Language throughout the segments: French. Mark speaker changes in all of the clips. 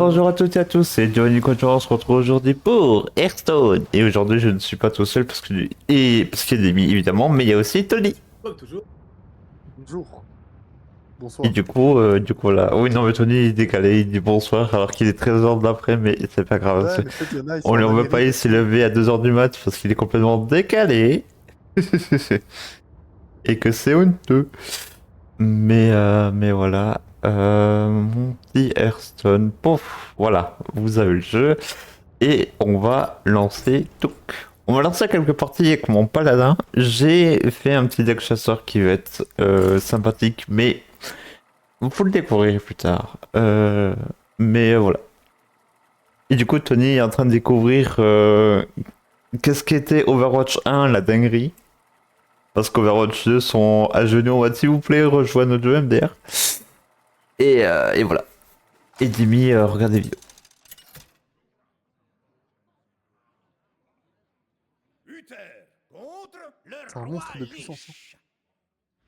Speaker 1: Bonjour à toutes et à tous, c'est Johnny Coach, on se retrouve aujourd'hui pour Hearthstone. Et aujourd'hui je ne suis pas tout seul parce qu'il y a Demi évidemment, mais il y a aussi Tony.
Speaker 2: Comme toujours.
Speaker 3: Bonjour.
Speaker 1: Et
Speaker 3: Bonsoir.
Speaker 1: du coup voilà. Oui non mais Tony il est décalé, il dit bonsoir alors qu'il est 13h de l'après, mais c'est pas grave.
Speaker 3: Ouais, mais peut-être il y en a, ils
Speaker 1: On
Speaker 3: sont
Speaker 1: lui
Speaker 3: en
Speaker 1: en veut pas,
Speaker 3: Amérique.
Speaker 1: il s'est levé à 2h du mat parce qu'il est complètement décalé. Et que c'est honteux. Mais voilà. Mon petit Hearthstone, pouf, voilà, vous avez le jeu. Et on va lancer tout. On va lancer quelques parties avec mon paladin. J'ai fait un petit deck chasseur qui va être sympathique, mais vous le découvrirez plus tard. Mais voilà. Et du coup, Tony est en train de découvrir qu'est-ce qu'était Overwatch 1, la dinguerie. Parce qu'Overwatch 2 sont à genoux. On va s'il vous plaît rejoindre notre jeu MDR. Et voilà. Et Dimi regarde des vidéos.
Speaker 4: Uther contre le
Speaker 3: C'est un
Speaker 4: roi
Speaker 3: monstre de puissance, hein.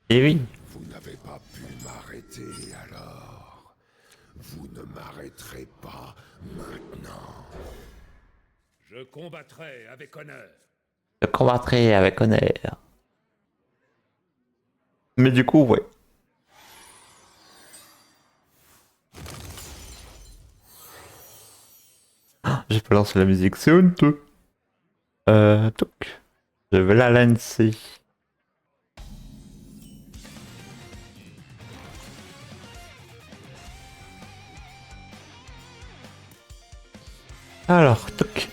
Speaker 4: Lich.
Speaker 1: Et oui.
Speaker 4: Vous n'avez pas pu m'arrêter alors. Vous ne m'arrêterez pas maintenant. Je combattrai avec honneur.
Speaker 1: Je combattrai avec honneur. Mais du coup, ouais. J'ai pas lancé la musique, c'est honteux. Toc. Je vais la lancer. Alors, toc.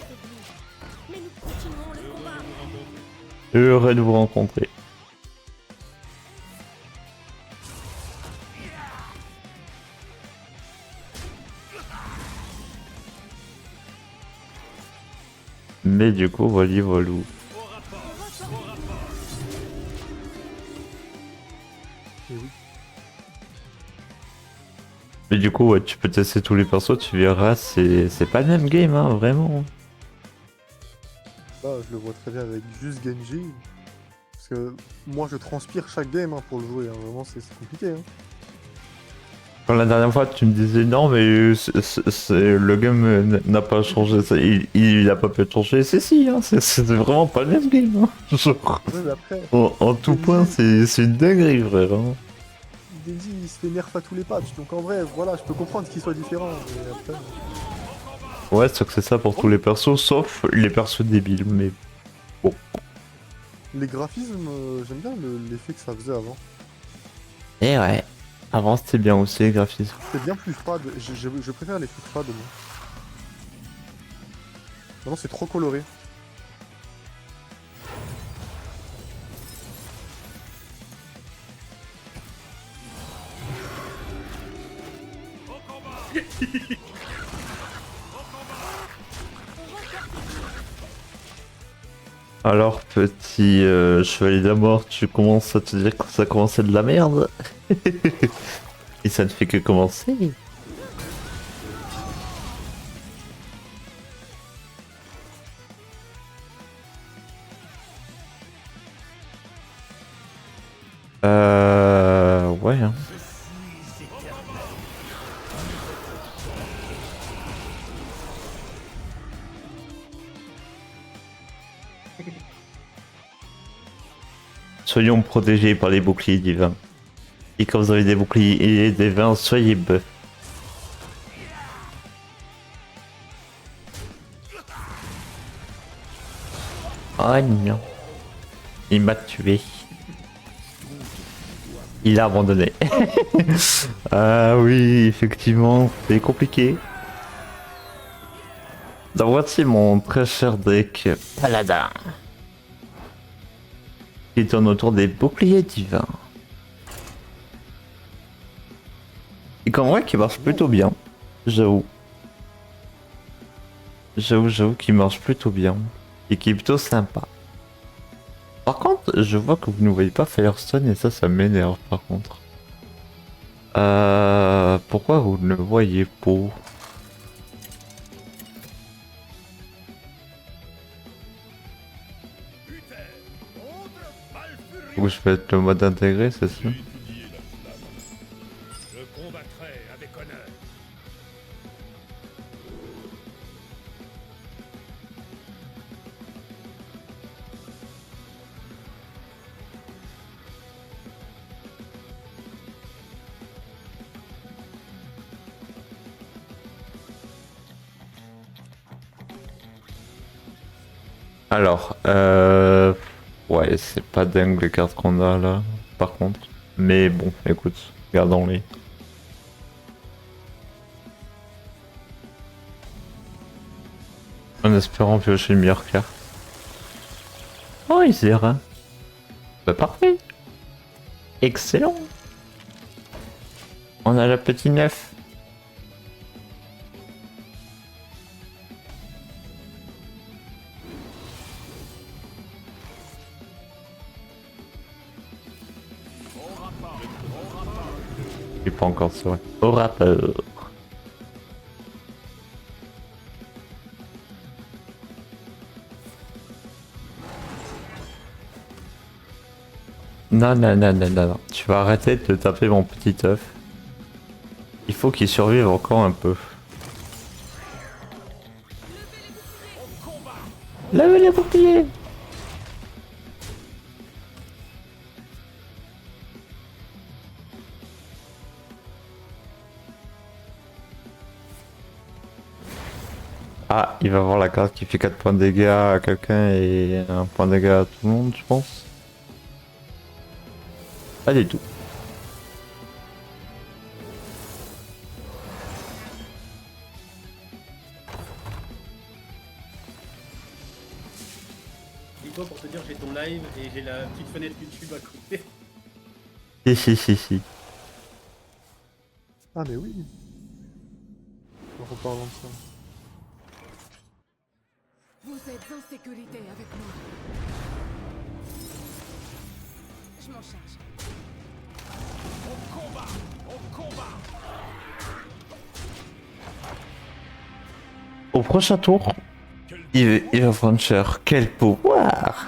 Speaker 5: Mais nous continuons le combat.
Speaker 1: Heureux de vous rencontrer. Mais du coup, voilà, voilà.
Speaker 3: Et oui.
Speaker 1: Mais du coup, ouais, tu peux tester tous les persos, tu verras, c'est pas le même game, hein, vraiment.
Speaker 3: Là, je le vois très bien avec juste Genji. Parce que moi, je transpire chaque game hein, pour le jouer. Hein. Vraiment, c'est compliqué. Hein.
Speaker 1: Quand la dernière fois tu me disais non, mais le game n'a pas changé, il a pas pu changer, si, hein, c'est vraiment pas le même game. Hein. Genre,
Speaker 3: Ouais, mais après,
Speaker 1: en tout point, c'est une dinguerie, frère. Hein.
Speaker 3: Genji, il se fait nerf à tous les patchs. Donc en vrai, voilà, je peux comprendre qu'il soit différent. Mais après,
Speaker 1: Ouais, c'est que c'est ça pour tous les persos, sauf les persos débiles, mais bon.
Speaker 3: les graphismes, j'aime bien l'effet que ça faisait avant.
Speaker 1: Et ouais, avant c'était bien aussi les graphismes.
Speaker 3: C'était bien plus fade. Je préfère les plus fades, moi. Maintenant, c'est trop coloré.
Speaker 1: Alors, petit chevalier de la mort, tu commences à te dire que ça commence à être de la merde. Et ça ne fait que commencer. Ouais. Hein. Soyons protégés par les boucliers divins. Et quand vous avez des boucliers divins, soyez buff. Oh non. Il m'a tué. Il a abandonné. Ah oui, effectivement, c'est compliqué. Donc voici mon très cher deck Paladin. Qui tourne autour des boucliers divins. Et qu'en vrai, qui marche plutôt bien. J'avoue. J'avoue qu'il marche plutôt bien. Et qui est plutôt sympa. Par contre, je vois que vous ne voyez pas Firestone et ça m'énerve par contre. Pourquoi vous ne le voyez pas? Faut que je vais être le mode intégré, c'est ça?
Speaker 4: Je combattrai avec honneur.
Speaker 1: Alors, ouais, c'est pas dingue les cartes qu'on a là, par contre. Mais bon, écoute, gardons-les. En espérant piocher une meilleure carte. Oh, il s'est rien. Bah parfait. Excellent. On a la petite neuf. Je suis pas encore sûr. Au rappeur. Non, non, non, non, non, non. Tu vas arrêter de te taper mon petit œuf. Il faut qu'il survive encore un peu. Levez les boucliers! Ah, il va avoir la carte qui fait 4 points de dégâts à quelqu'un et 1 point de dégâts à tout le monde, je pense. Pas du tout.
Speaker 2: Dis-toi pour te dire, j'ai ton live et j'ai la petite fenêtre YouTube à côté.
Speaker 1: Si, si, si, si.
Speaker 3: Ah mais oui. En reparlant de ça.
Speaker 5: Vous êtes en sécurité avec moi. Je m'en charge.
Speaker 1: Au prochain tour, il va prendre cher. Quel pouvoir!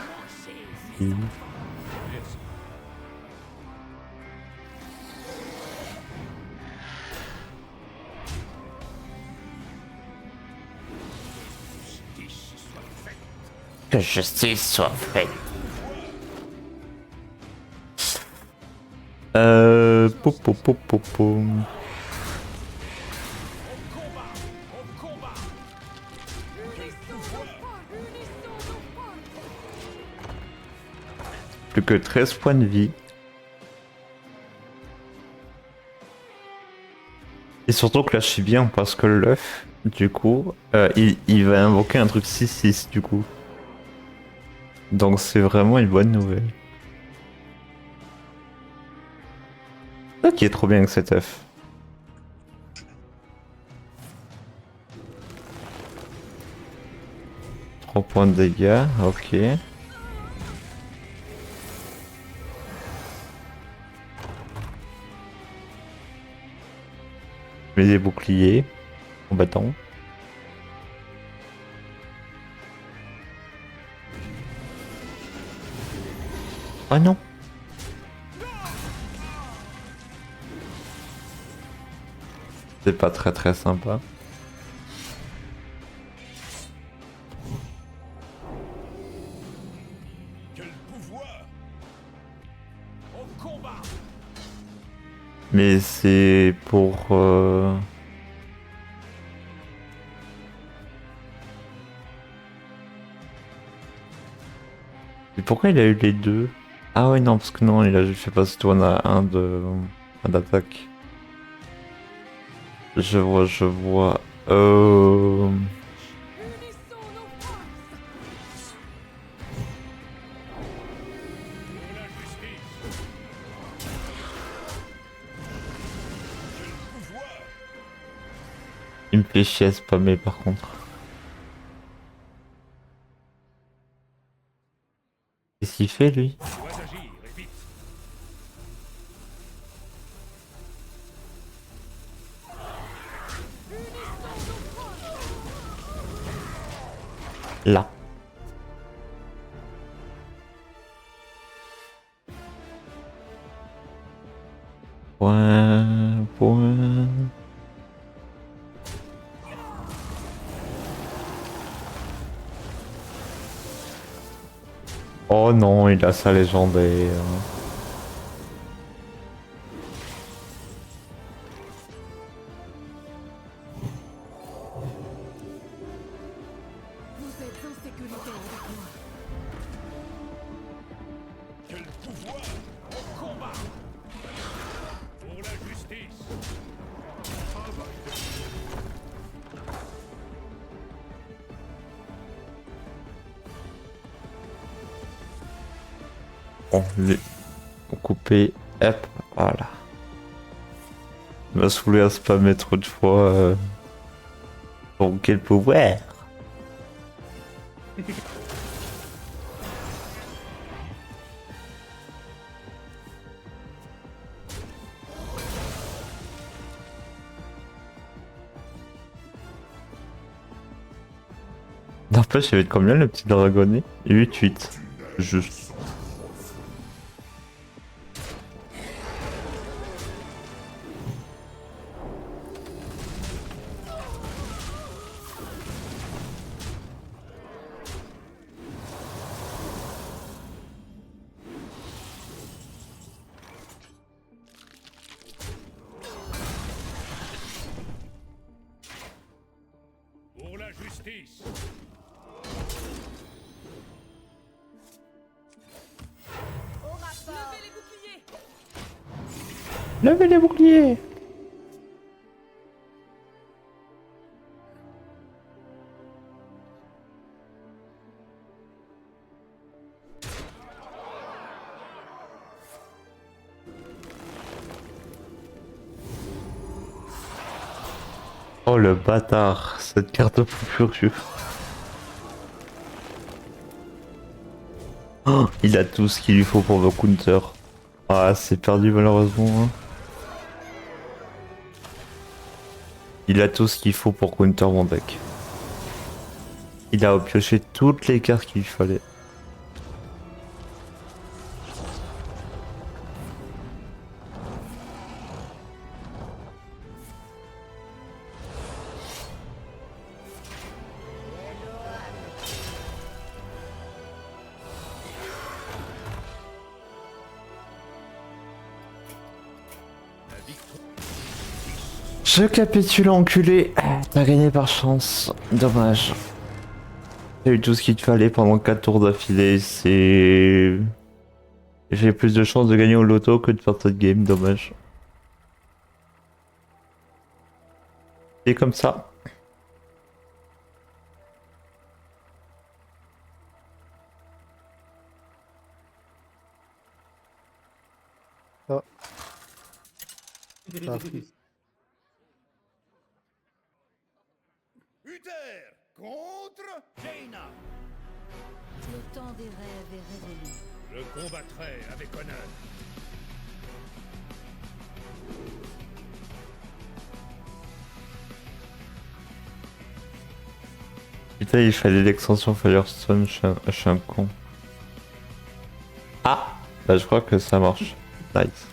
Speaker 1: Que justice soit faite. Pou, pou, pou, pou, pou. Plus que 13 points de vie. Et surtout que là je suis bien parce que l'œuf, du coup, il va invoquer un truc 6-6 du coup. Donc c'est vraiment une bonne nouvelle. Ça qui est trop bien avec cet œuf. Trois points de dégâts, ok. Je mets des boucliers combattants. Oh non! C'est pas très très sympa.
Speaker 4: Quel pouvoir! Au combat!
Speaker 1: Mais c'est pour... Et pourquoi il a eu les deux? Ah ouais non, parce que non, il a juste fait passer toi on a un d'attaque. Je vois, je vois.
Speaker 5: Unissons nos forces.
Speaker 4: Pour la justice! Quel pouvoir!
Speaker 1: Il me fait chier à spammer par contre. Qu'est-ce qu'il fait lui?
Speaker 4: Dois agir et vite!
Speaker 1: Là. Point, point. Oh non, il a sa légendaire.
Speaker 5: Vous êtes en sécurité avec moi.
Speaker 1: On couper. Hop, voilà. Il m'a saoulé à spammer trop de fois. Bon, quel pouvoir! N'empêche, il va être combien le petit dragonnet? 8-8. Juste.
Speaker 4: Pour la justice.
Speaker 5: Levez les boucliers.
Speaker 1: Levez les boucliers! Oh le bâtard, cette carte de furieux. Oh, il a tout ce qu'il lui faut pour le counter. Ah, c'est perdu malheureusement. Hein. Il a tout ce qu'il faut pour counter mon deck. Il a pioché toutes les cartes qu'il fallait. Je capitule enculé. T'as gagné par chance. Dommage. T'as eu tout ce qu'il te fallait pendant 4 tours d'affilée. C'est... J'ai plus de chances de gagner au loto que de faire cette game. Dommage. C'est comme ça.
Speaker 3: Ça a pris.
Speaker 4: Uther contre Jaina.
Speaker 6: Le temps des rêves est révolu.
Speaker 4: Je combattrai avec honneur.
Speaker 1: Putain, il fallait l'extension Firestone. Je suis un con. Ah, bah je crois que ça marche. Nice.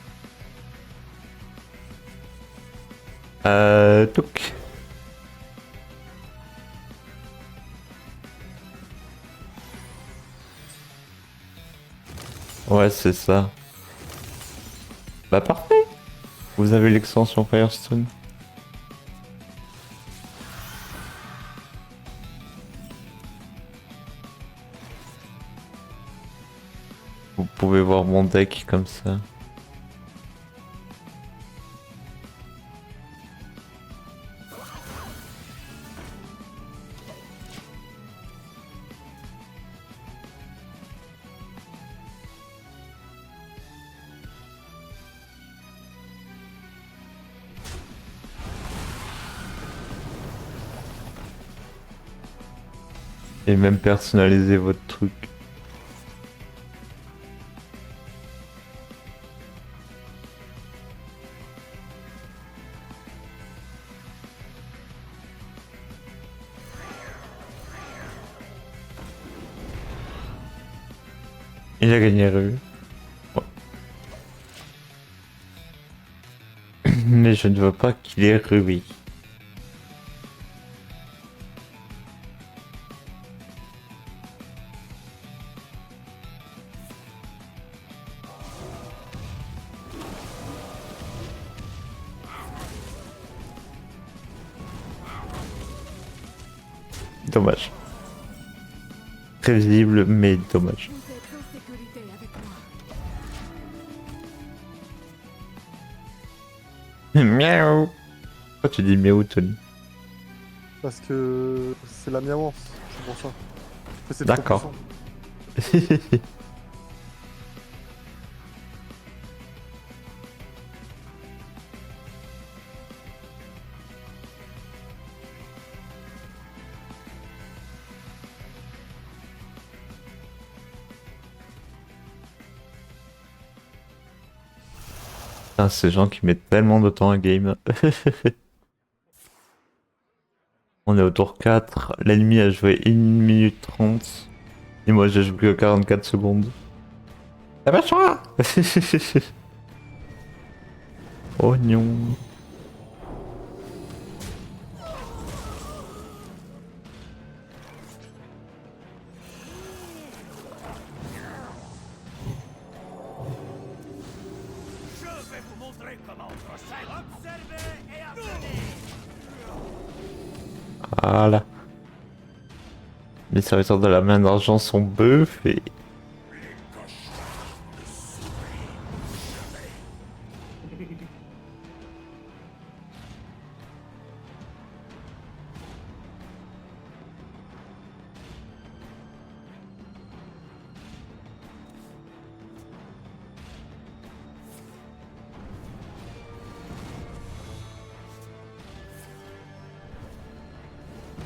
Speaker 1: Touk. Ouais, c'est ça. Bah parfait. Vous avez l'extension Firestone. Vous pouvez voir mon deck comme ça. Et même personnaliser votre truc. Il a gagné rue. Ouais. Mais je ne veux pas qu'il ait rubis. Dommage. Prévisible, mais dommage.
Speaker 5: Vous êtes en sécurité avec moi.
Speaker 1: Miaou. Pourquoi tu dis miaou, Tony?
Speaker 3: Parce que c'est la miawance, c'est pour ça. Que c'est trop
Speaker 1: D'accord.
Speaker 3: puissant.
Speaker 1: Putain, ces gens qui mettent tellement de temps à game. On est au tour 4. L'ennemi a joué 1 minute 30. Et moi j'ai joué que 44 secondes. Ah bah toi. Oh non.
Speaker 4: Je vais vous montrer comment on procède. Observez et apprenez.
Speaker 1: Voilà. Les serviteurs de la main d'argent sont buff et...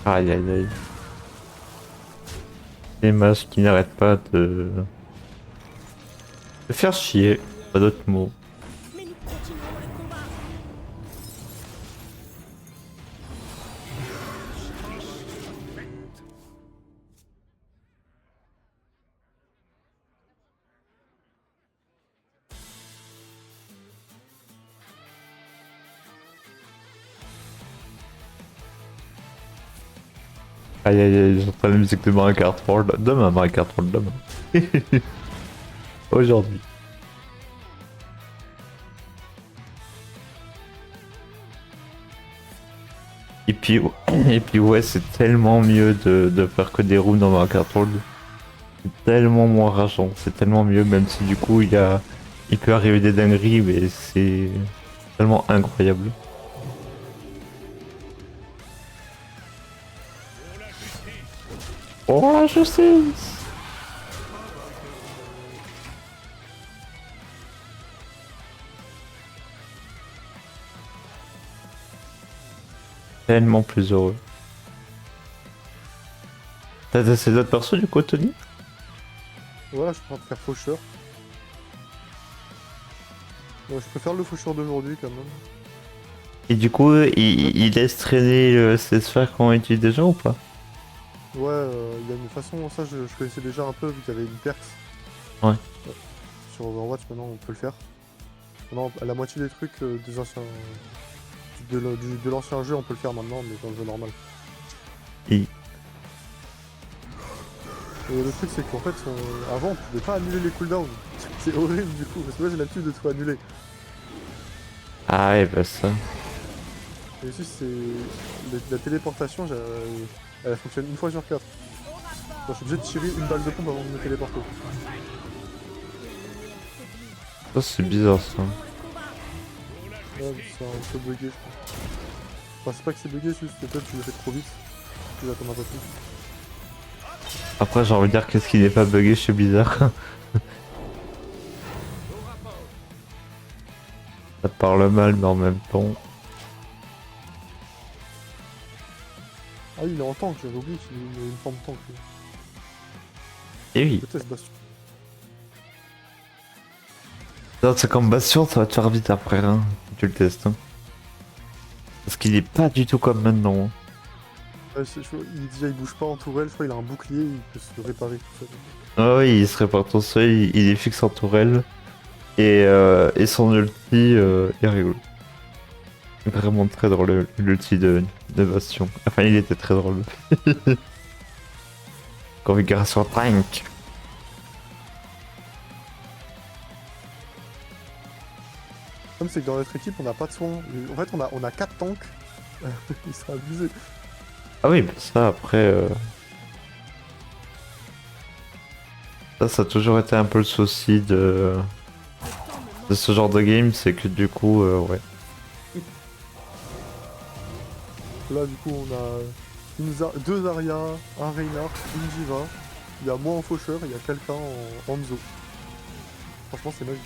Speaker 1: Aïe aïe aïe. Des masques qui n'arrêtent pas de faire chier, pas d'autres mots.
Speaker 5: Mais nous continuons le combat.
Speaker 1: Aïe aïe aïe, j'entends la musique de Mario Kart World. Demain, Mario Kart World, demain. Aujourd'hui. Et puis ouais, c'est tellement mieux de faire que des roues dans Mario Kart World. C'est tellement moins rageant, c'est tellement mieux, même si du coup il peut arriver des dingueries, mais c'est tellement incroyable. Oh, je sais. Tellement plus heureux. T'as essayé d'autres persos du coup, Tony?
Speaker 3: Voilà, je peux faire faucheur. Ouais, je préfère le faucheur d'aujourd'hui quand même.
Speaker 1: Et du coup, il laisse traîner ses sphères qu'on utilise déjà ou pas?
Speaker 3: Ouais, il y a une façon, ça je connaissais déjà un peu vu qu'il y avait une perks.
Speaker 1: Ouais.
Speaker 3: Sur Overwatch maintenant on peut le faire. Maintenant, à la moitié des trucs des anciens. De l'ancien jeu on peut le faire maintenant, mais dans le jeu normal.
Speaker 1: Et
Speaker 3: Et le truc c'est qu'en fait, avant on pouvait pas annuler les cooldowns. C'est horrible du coup, parce que moi j'ai l'habitude de tout annuler.
Speaker 1: ah ouais, bah ça.
Speaker 3: Et ici c'est. La téléportation, elle fonctionne une fois sur 4. Je suis obligé de tirer une balle de pompe avant de me téléporter.
Speaker 1: Ça c'est bizarre ça.
Speaker 3: Ouais, c'est un peu bugué je pense. Enfin c'est pas que c'est bugué, c'est juste que peut-être tu le fais trop vite. Tu l'attends un peu plus.
Speaker 1: Après j'ai envie de dire qu'est-ce qui n'est pas bugué chez Blizzard. Ça parle mal mais en même temps.
Speaker 3: Ah oui, il est en tank, j'avais oublié qu'il a une forme tank. Lui.
Speaker 1: Et oui.
Speaker 3: Je teste Bastion.
Speaker 1: Non, c'est comme Bastion, ça va te faire vite après, hein, si tu le testes. Hein. Parce qu'il est pas du tout comme maintenant. Hein.
Speaker 3: Ouais, déjà il bouge pas en tourelle, je crois qu'il a un bouclier, il peut se réparer tout seul.
Speaker 1: Ah oui, il se répare tout seul, il est fixe en tourelle. Et son ulti est rigolo. Vraiment très drôle l'ulti de Bastion. Enfin, il était très drôle. Configuration tank.
Speaker 3: Comme c'est que dans notre équipe on n'a pas de soins. En fait on a 4 tanks. Ils sont abusés.
Speaker 1: Ah oui, mais ça après... Ça a toujours été un peu le souci de ce genre de game, c'est que du coup, ouais.
Speaker 3: Là du coup on a deux Zarya, un Reinhardt, une Diva. Il y a moi en faucheur, il y a quelqu'un en Hanzo. Franchement c'est magique.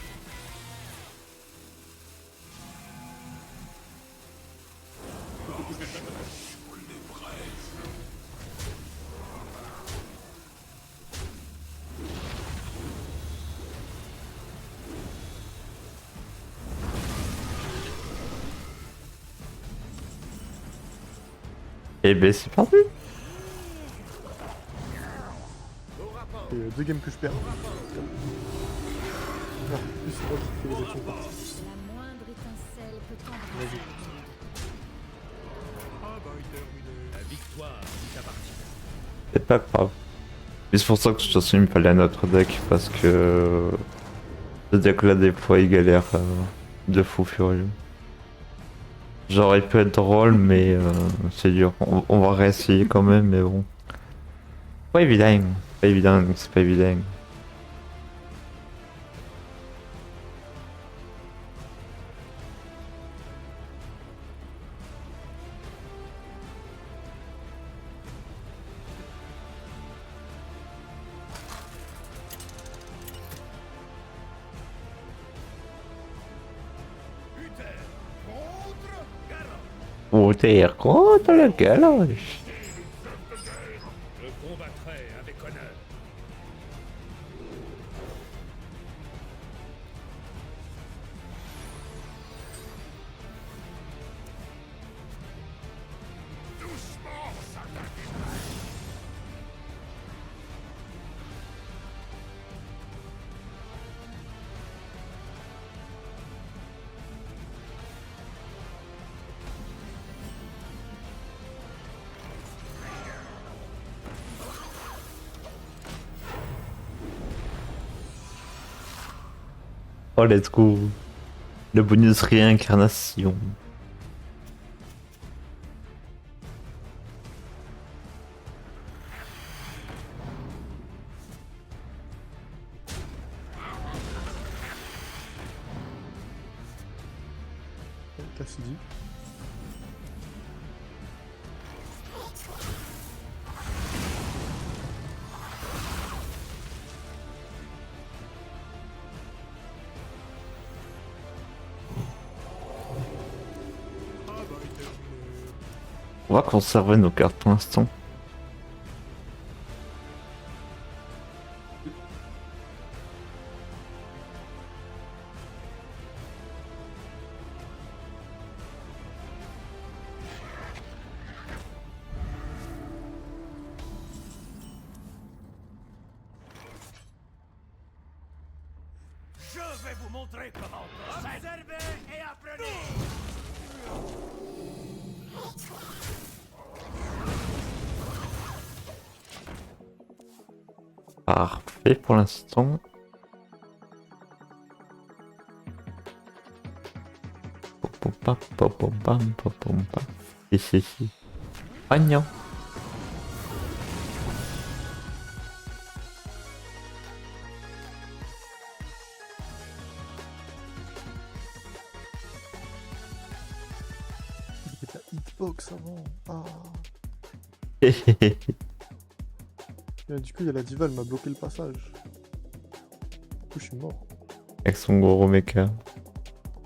Speaker 1: Et ben c'est parti.
Speaker 3: Et 2 games que je perds. Ah, plus c'est moi qui fais les actions parties.
Speaker 6: La moindre étincelle peut
Speaker 3: Vas-y.
Speaker 6: embraser.
Speaker 4: La victoire est appartient.
Speaker 1: C'est pas grave. Mais c'est pour ça que de toute façon il me fallait un autre deck parce que ce deck là des fois il galère de fou furieux. Genre il peut être drôle mais c'est dur. On va réessayer quand même mais bon. Pas évident. Pas évident, c'est pas évident.
Speaker 4: Uther contre Garrosh.
Speaker 1: Oh t'es contre la galoche.
Speaker 4: Je combattrai avec honneur. Doucement, Satan.
Speaker 1: Oh let's go. Le bonus réincarnation.
Speaker 3: Cassidy.
Speaker 1: On va conserver nos cartes pour l'instant.
Speaker 4: Je vais vous montrer comment on procède. Observez et apprenez.
Speaker 1: Parfait pour l'instant. Si. Pagnon.
Speaker 3: Il y a de la hitbox avant. Ah. Et du coup, il y a la diva, elle m'a bloqué le passage. Du coup, je suis mort.
Speaker 1: Avec son gros mecha.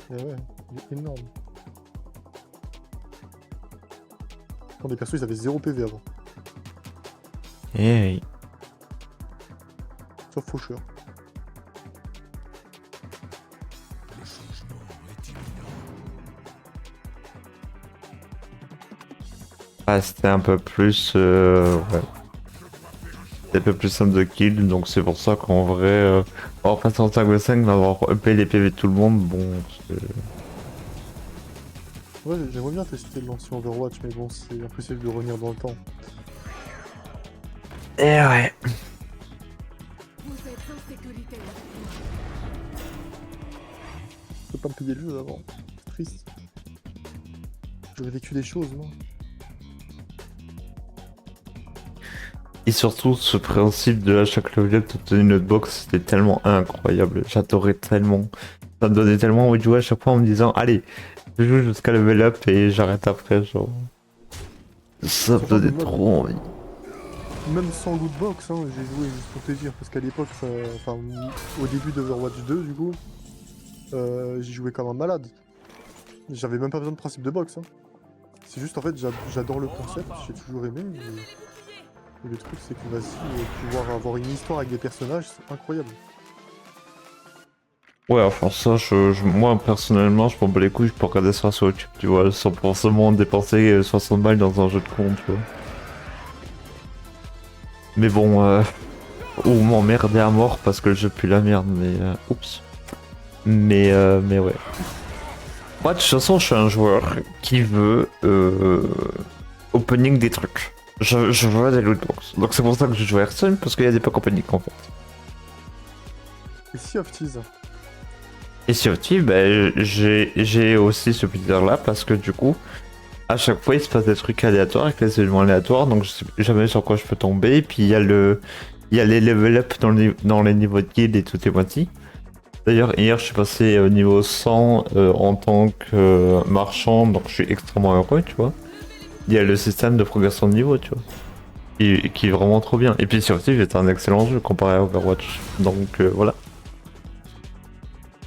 Speaker 3: Et ouais, il est énorme. Quand les persos, ils avaient 0 PV avant.
Speaker 1: Hey.
Speaker 3: Sauf Faucheur.
Speaker 1: Ah, c'était un peu plus... ouais. C'était un peu plus simple de kill, donc c'est pour ça qu'en vrai... avoir passé en 5v5, mais avoir upé les PV de tout le monde, bon...
Speaker 3: Ouais, j'aimerais bien tester l'ancien Overwatch, mais bon, c'est impossible de revenir dans le temps.
Speaker 1: Et ouais.
Speaker 5: Vous êtes en sécurité avec moi.
Speaker 3: Je peux pas me payer le jeu avant. C'est triste. J'aurais vécu des choses, moi.
Speaker 1: Et surtout, ce principe de à chaque level up, t'obtenir une autre box, c'était tellement incroyable. J'adorais tellement. Ça me donnait tellement envie de jouer à chaque fois en me disant, allez, je joue jusqu'à level up et j'arrête après, genre. Ça me donnait trop envie.
Speaker 3: Même sans lootbox, hein, j'ai joué juste pour te dire, parce qu'à l'époque, enfin, au début d'Overwatch 2, du coup, j'y jouais comme un malade. J'avais même pas besoin de principe de box. Hein. C'est juste, en fait, j'adore le concept, j'ai toujours aimé. Et le truc, c'est que vas-y, pouvoir avoir une histoire avec des personnages, c'est incroyable.
Speaker 1: Ouais, enfin ça, moi personnellement, je m'en bats les couilles, je peux regarder ça sur YouTube, tu vois, sans forcément dépenser 60 balles dans un jeu de con, tu vois. Mais bon, ou m'emmerder à mort parce que le jeu pue la merde, mais oups. Mais ouais. Moi, de toute façon, je suis un joueur qui veut opening des trucs. Je veux des lootbox. Donc c'est pour ça que je joue à Hearthstone, parce qu'il y a des packs opening en fait.
Speaker 3: Et Sea of Thieves.
Speaker 1: Et surtout, bah, j'ai aussi ce plaisir là parce que du coup, à chaque fois il se passe des trucs aléatoires avec les éléments aléatoires, donc je sais jamais sur quoi je peux tomber. Et puis il y a les level up dans les niveaux de guild et tout est moitié. D'ailleurs, hier je suis passé au niveau 100 en tant que marchand, donc je suis extrêmement heureux, tu vois. Il y a le système de progression de niveau, tu vois, qui est vraiment trop bien. Et puis surtout, c'est un excellent jeu comparé à Overwatch, donc voilà.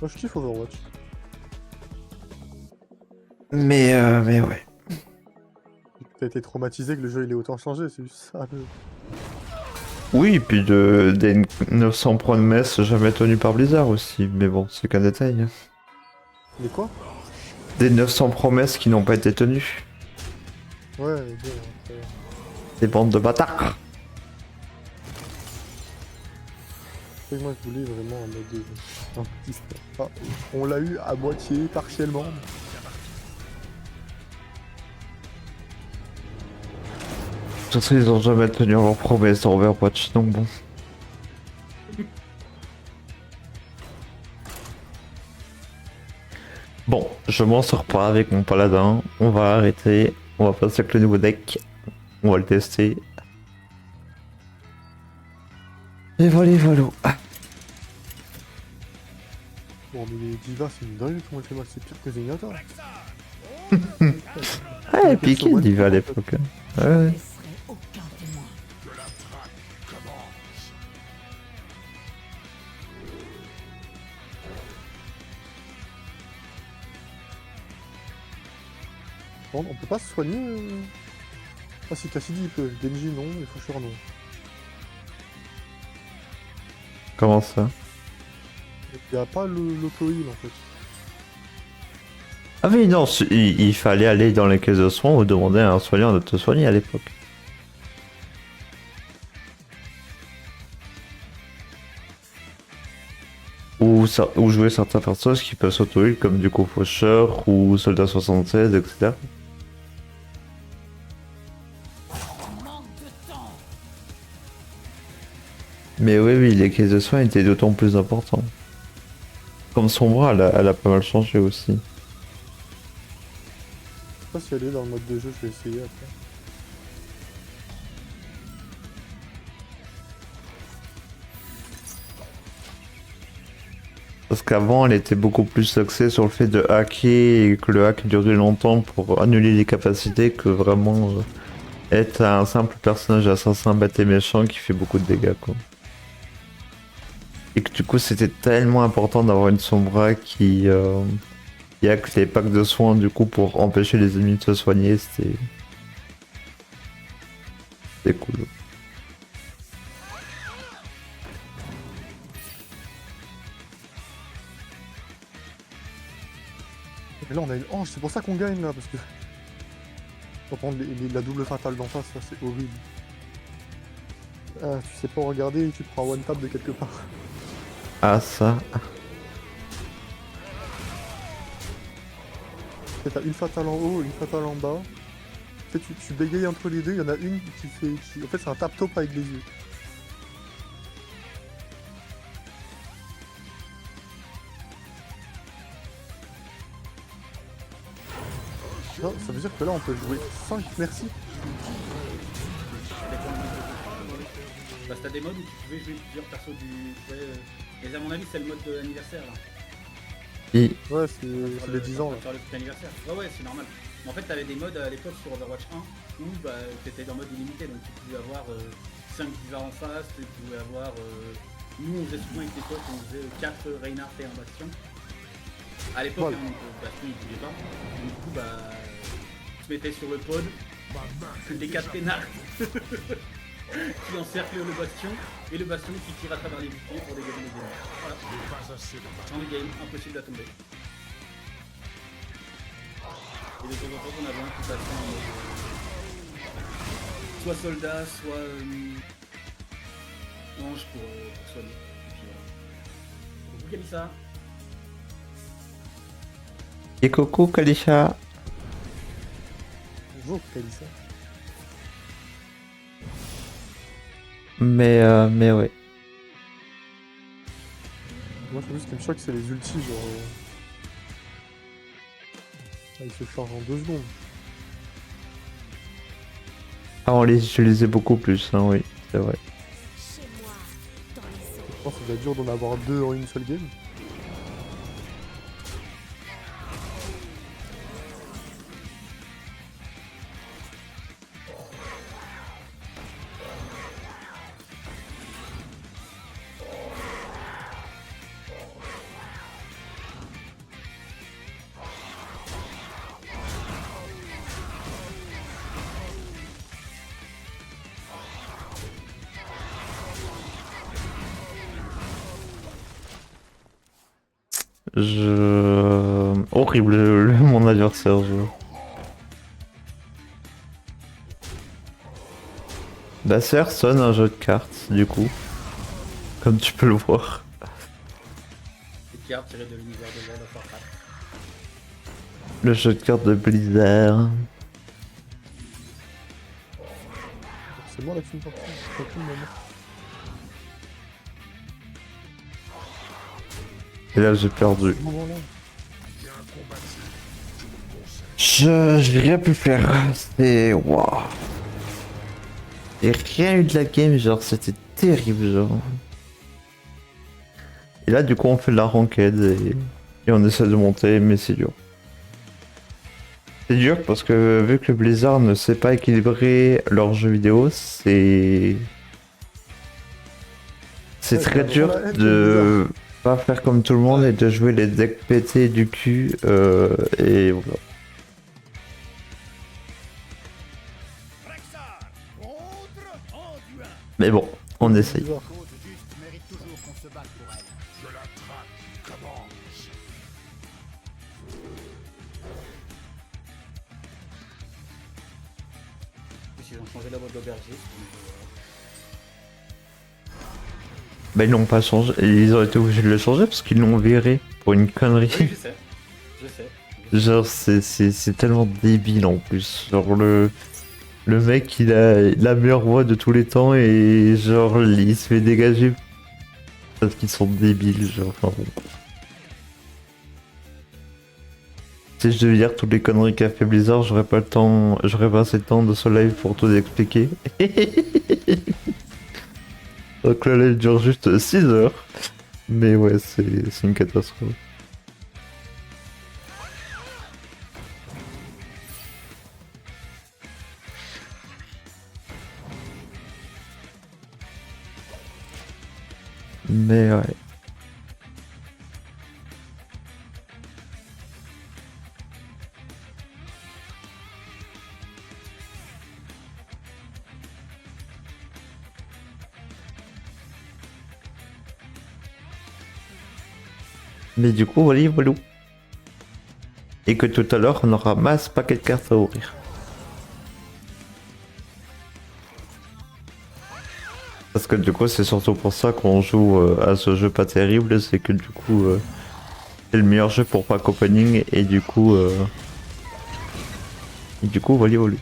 Speaker 3: Moi je kiffe Overwatch.
Speaker 1: Mais ouais.
Speaker 3: T'as été traumatisé que le jeu il ait autant changé, c'est juste ça.
Speaker 1: Oui, et puis des 900 promesses jamais tenues par Blizzard aussi, mais bon, c'est qu'un détail. Hein.
Speaker 3: Mais quoi?
Speaker 1: Des 900 promesses qui n'ont pas été tenues.
Speaker 3: Ouais, mais bon, après...
Speaker 1: Des bandes de bâtards.
Speaker 3: C'est que moi je voulais vraiment en mode un petit step. Ah, on l'a eu à moitié, partiellement.
Speaker 1: De toute façon, ils ont jamais tenu leurs promesses dans Overwatch, donc bon. Bon, je m'en sors pas avec mon paladin. On va arrêter. On va passer avec le nouveau deck. On va le tester. Et voilà, voilà.
Speaker 3: Bon, mais les divas c'est une dingue comment elle fait mal, c'est pire que Zenyatta.
Speaker 1: Ah, et puis qui diva à l'époque. Hein. Ouais, ouais.
Speaker 6: Ne laisserai aucun témoin.
Speaker 3: Bon, on peut pas se soigner Ah si, Cassidy il peut, Genji non, et Faucheur non.
Speaker 1: Comment ça?
Speaker 3: Il y a pas l'auto-heal en fait.
Speaker 1: Ah oui, non, il fallait aller dans les caisses de soins ou demander à un soignant de te soigner à l'époque. Ou jouer certains personnages qui peuvent s'auto-heal comme du coup Faucheur ou Soldat 76, etc.
Speaker 6: Manque de temps.
Speaker 1: Mais oui, oui, les caisses de soins étaient d'autant plus importantes. Comme son bras, elle a pas mal changé aussi.
Speaker 3: Je sais pas si elle est dans le mode de jeu, je vais essayer après.
Speaker 1: Parce qu'avant, elle était beaucoup plus axée sur le fait de hacker et que le hack durait longtemps pour annuler les capacités que vraiment être un simple personnage assassin bête et méchant qui fait beaucoup de dégâts, quoi. Et que du coup, c'était tellement important d'avoir une Sombra qui hack les packs de soins du coup pour empêcher les ennemis de se soigner, c'était cool.
Speaker 3: Et là on a une hanche, c'est pour ça qu'on gagne là, parce que... Faut prendre la double fatale d'en face, ça c'est horrible. Ah, tu sais pas regarder, tu prends one tap de quelque part.
Speaker 1: Ah ça.
Speaker 3: Et t'as une fatale en haut, une fatale en bas. Tu, tu bégayes entre les deux, il y en a une qui fait... En fait c'est un tap top avec les yeux. Non, ça veut dire que là on peut jouer 5 merci.
Speaker 2: Parce que t'as des modes où tu pouvais jouer plusieurs persos du. Ouais, mais à mon avis, c'est le mode de l'anniversaire là.
Speaker 1: Et
Speaker 3: Ouais, c'est les 10 ans là.
Speaker 2: Sur le petit anniversaire. Ouais, ouais, c'est normal. Mais en fait, t'avais des modes à l'époque sur Overwatch 1 où bah, t'étais en mode illimité, donc tu pouvais avoir 5 divas en face, tu pouvais avoir. Nous, on faisait souvent avec des potes, on faisait 4 Reinhardt et un Bastion. À l'époque,
Speaker 3: Voilà.
Speaker 2: Bastion il bougeait pas. Donc, du coup, bah. Tu te mettais sur le pod, les 4 Reinhardt. qui encercle le bastion, et le bastion qui tire à travers les boucliers pour dégager les ennemis. Voilà. En game, impossible à tomber. Et de temps en temps, on avait un qui passait en mode soit soldat, soit ange pour soigner. Et puis voilà. Coucou Kalissa.
Speaker 1: Et coucou Kalisha.
Speaker 3: Bonjour, Kalissa.
Speaker 1: Mais ouais.
Speaker 3: Moi, c'est juste ce qui me choque, c'est les ultis, genre. Ils se chargent en 2 secondes.
Speaker 1: Ah, on les utilisait beaucoup plus, hein, oui, c'est vrai.
Speaker 6: Chez moi, dans les eaux.
Speaker 3: Je pense que ça doit être dur d'en avoir 2 en une seule game.
Speaker 1: Horrible mon adversaire, Bah c'est Hearthstone, un jeu de cartes, du coup. Comme tu peux le voir.
Speaker 2: Cette carte tirée de l'univers de World of Warcraft.
Speaker 1: Le jeu de cartes de Blizzard.
Speaker 3: C'est moi la film partie. C'est tout le moment.
Speaker 1: Et là j'ai perdu.
Speaker 3: Ce moment-là.
Speaker 1: J'ai rien pu faire. C'est... Waouh. J'ai rien eu de la game, genre c'était terrible, genre. Et là du coup on fait de la ranked et on essaie de monter, mais c'est dur. C'est dur parce que vu que Blizzard ne sait pas équilibrer leurs jeux vidéo, c'est
Speaker 3: Ouais,
Speaker 1: très
Speaker 3: c'est
Speaker 1: dur
Speaker 3: vraiment la haine
Speaker 1: de pas faire comme tout le monde et de jouer les decks pétés du cul et voilà.
Speaker 4: Rexar contre Anduin.
Speaker 1: Mais bon, on essaye.
Speaker 3: Bizarre.
Speaker 4: Cause juste mérite toujours qu'on se batte pour elle. Que la traque commence.
Speaker 2: Ils ont changé la voix de l'aubergiste.
Speaker 1: Bah ils l'ont pas changé, ils ont été obligés de le changer parce qu'ils l'ont viré pour une connerie.
Speaker 2: Oui, je sais. Je sais.
Speaker 1: Genre c'est tellement débile en plus. Genre le mec il a la meilleure voix de tous les temps et genre il se fait dégager parce qu'ils sont débiles, genre enfin bon. Si je devais dire toutes les conneries qu'a fait Blizzard, j'aurais pas assez de temps de ce live pour tout expliquer. Donc le live dure juste 6 heures. Mais ouais, c'est une catastrophe. Mais ouais. Mais du coup, voilà, voilà. Et que tout à l'heure, on aura masse paquet de cartes à ouvrir. Parce que du coup, c'est surtout pour ça qu'on joue à ce jeu pas terrible, c'est que du coup, c'est le meilleur jeu pour pack opening et du coup, voilà, voilà.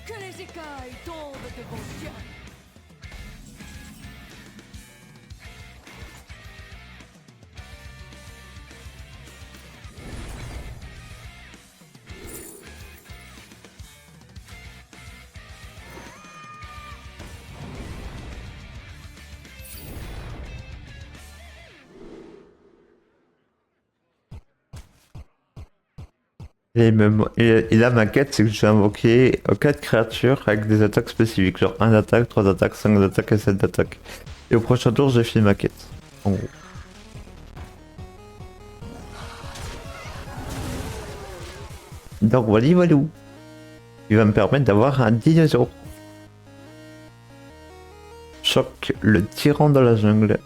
Speaker 5: Que les écailles tombent de vos yeux.
Speaker 1: Et là, ma quête, c'est que je vais invoquer 4 créatures avec des attaques spécifiques. Genre 1 d'attaque, 3 d'attaque, 5 d'attaque et 7 d'attaque. Et au prochain tour, j'ai fini ma quête. En gros. Donc voilà, voilà. Il va me permettre d'avoir un dinosaure. Choc, le tyran de la jungle.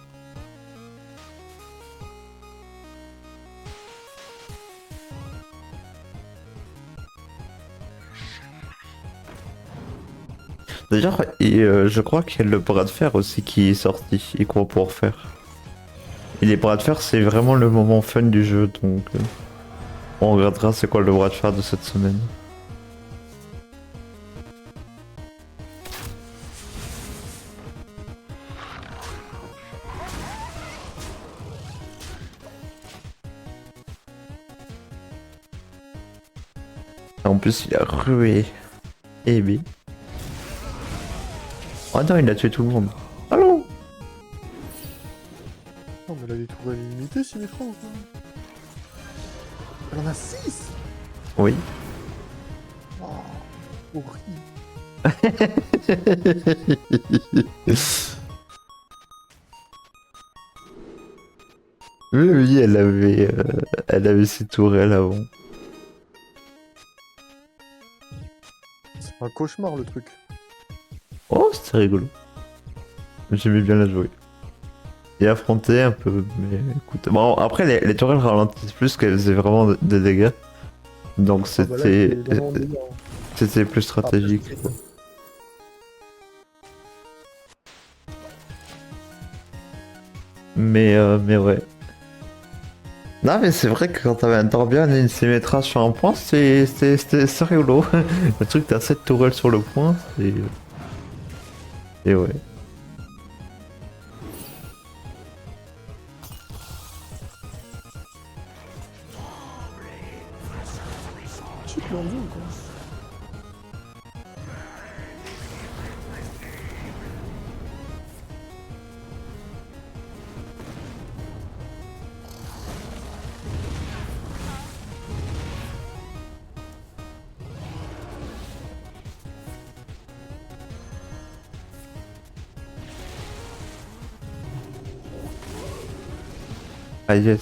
Speaker 1: D'ailleurs, je crois qu'il y a le bras de fer aussi qui est sorti et qu'on va pouvoir faire. Et les bras de fer, c'est vraiment le moment fun du jeu, donc on regardera c'est quoi le bras de fer de cette semaine. En plus, il a rué. Eh bien. Oh non, il a tué tout le monde. Allô?
Speaker 3: Non, mais elle a des tourelles illimitées, Symmetra ou quoi? Elle en a 6.
Speaker 1: Oui.
Speaker 3: Oh, horrible.
Speaker 1: Oui, oui, elle avait ses tourelles avant.
Speaker 3: C'est un cauchemar le truc.
Speaker 1: Oh, c'était rigolo. J'aimais bien la jouer. Et affronter un peu, mais écoute. Bon, après, les tourelles ralentissent plus qu'elles faisaient vraiment des dégâts. Donc
Speaker 3: Ah bah là, il est vraiment délire.
Speaker 1: c'était plus stratégique.
Speaker 3: Après,
Speaker 1: quoi. Mais ouais. Non, mais c'est vrai que quand t'avais un Torbjörn et une Symmetra sur un point, c'était rigolo. Le truc, t'as 7 tourelles sur le point, et ouais.
Speaker 3: Tu te l'en veux, quoi.
Speaker 1: Ah yes.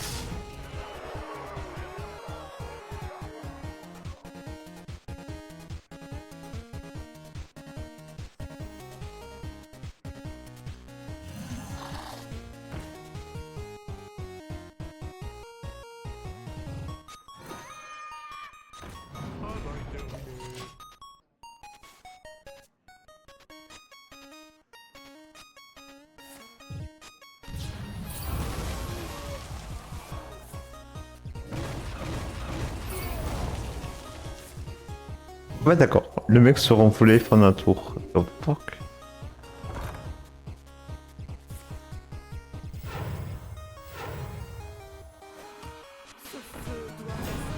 Speaker 1: Ouais, d'accord. Le mec se renfoulait pendant un tour. Oh, fuck.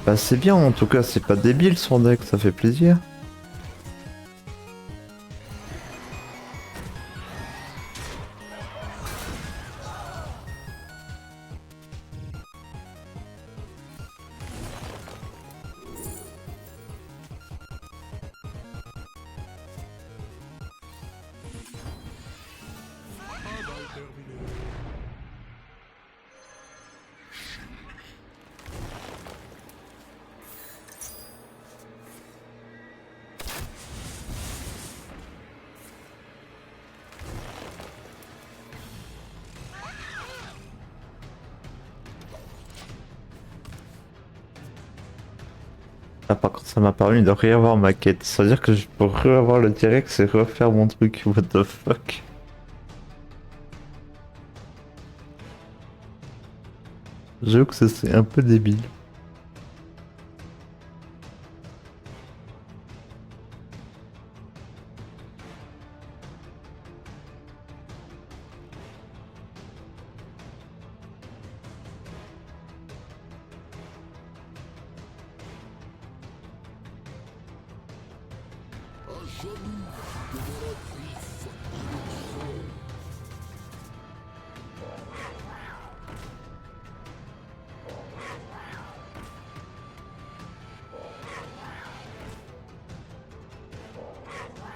Speaker 1: Bah c'est bien en tout cas, c'est pas débile son deck, ça fait plaisir. Ah, par contre, ça m'a permis de réavoir ma quête. Ça veut dire que je peux réavoir le T-Rex et refaire mon truc. What the fuck? J'avoue que ça, c'est un peu débile.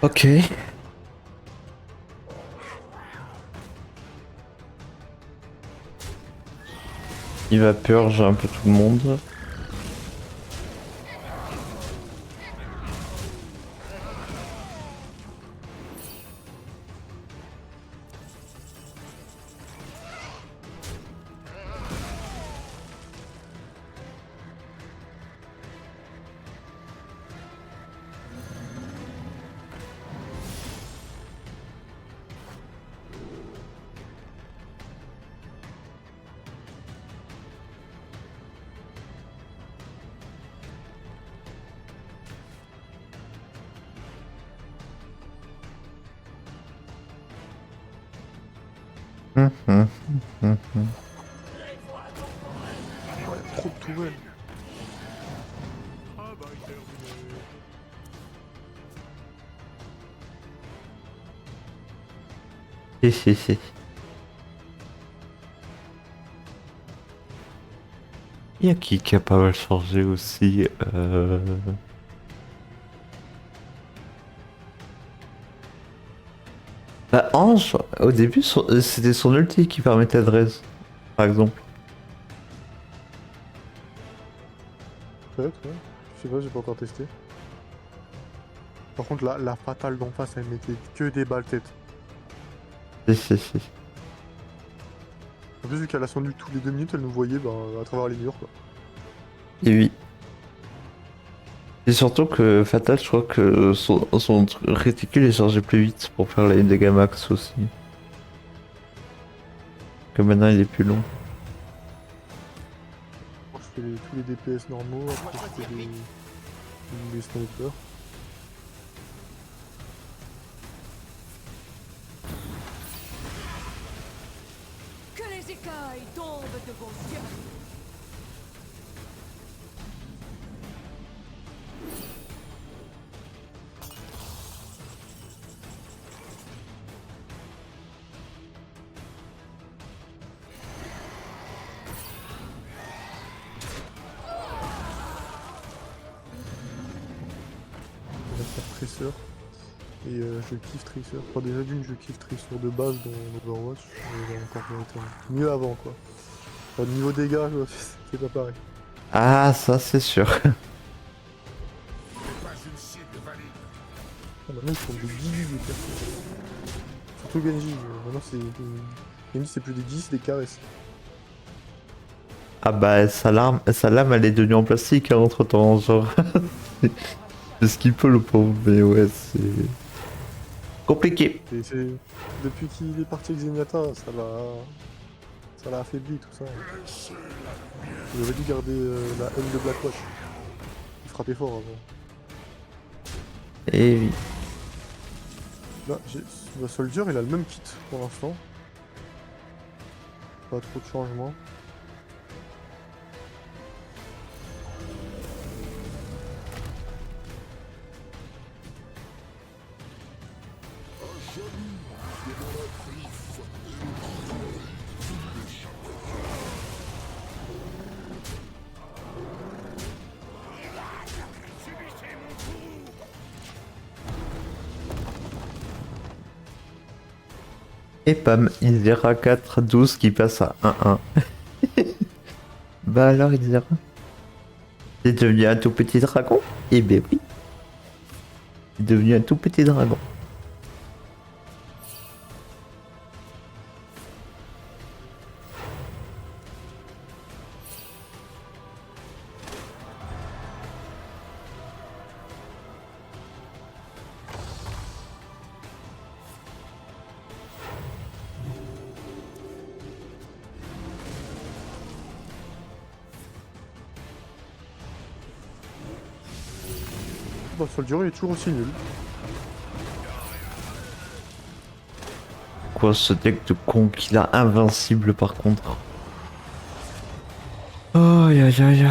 Speaker 1: Ok. Il va purge un peu tout le monde. Hum, hum, hum, hum.
Speaker 3: Trop de tourelles.
Speaker 1: Hi, hi, hi. Il y a qui a pas mal changé aussi. Bah, Ange, au début, c'était son ulti qui permettait de raise, par exemple.
Speaker 3: Peut-être, ouais. Je sais pas, j'ai pas encore testé. Par contre, la fatale d'en face, elle mettait que des balles tête.
Speaker 1: Si, si, si.
Speaker 3: En plus, vu qu'elle a son ult tous les 2 minutes, elle nous voyait à travers les murs, quoi.
Speaker 1: Et oui. Et surtout que Fatal, je crois que son réticule est chargé plus vite pour faire les dégâts max aussi. Que maintenant il est plus long.
Speaker 3: Moi, je fais tous les DPS normaux, après je fais des snipers.
Speaker 5: Que les écailles tombent de vos yeux.
Speaker 3: On va faire Tracer. Et je kiffe Tracer. Enfin, déjà d'une, je kiffe Tracer de base dans Overwatch. Mais j'ai encore été mieux avant, quoi. Enfin, niveau dégâts, c'est pas pareil.
Speaker 1: Ah, ça c'est sûr.
Speaker 3: Ah, maintenant, ils font des 10 les persos. Surtout Genji. Maintenant, Genji, c'est plus des 10, c'est des caresses.
Speaker 1: Ah bah sa lame elle est devenue en plastique entre temps, genre. C'est ce qu'il peut le pauvre, mais ouais c'est compliqué.
Speaker 3: Et depuis qu'il est parti avec Zenyatta, ça l'a affaibli tout ça. Il aurait dû garder la haine de Blackwatch. Il frappait fort avant.
Speaker 1: Et oui.
Speaker 3: Là, le Soldier, il a le même kit pour l'instant. Pas trop de changements.
Speaker 1: Et pam, Isera 4-12 qui passe à 1-1. Bah alors Isera, c'est devenu un tout petit dragon? Eh ben oui. C'est devenu un tout petit dragon.
Speaker 3: Bah, Soldier, il est toujours aussi nul.
Speaker 1: Quoi ce deck de con qu'il a invincible par contre. Oh aïe aïe aïe.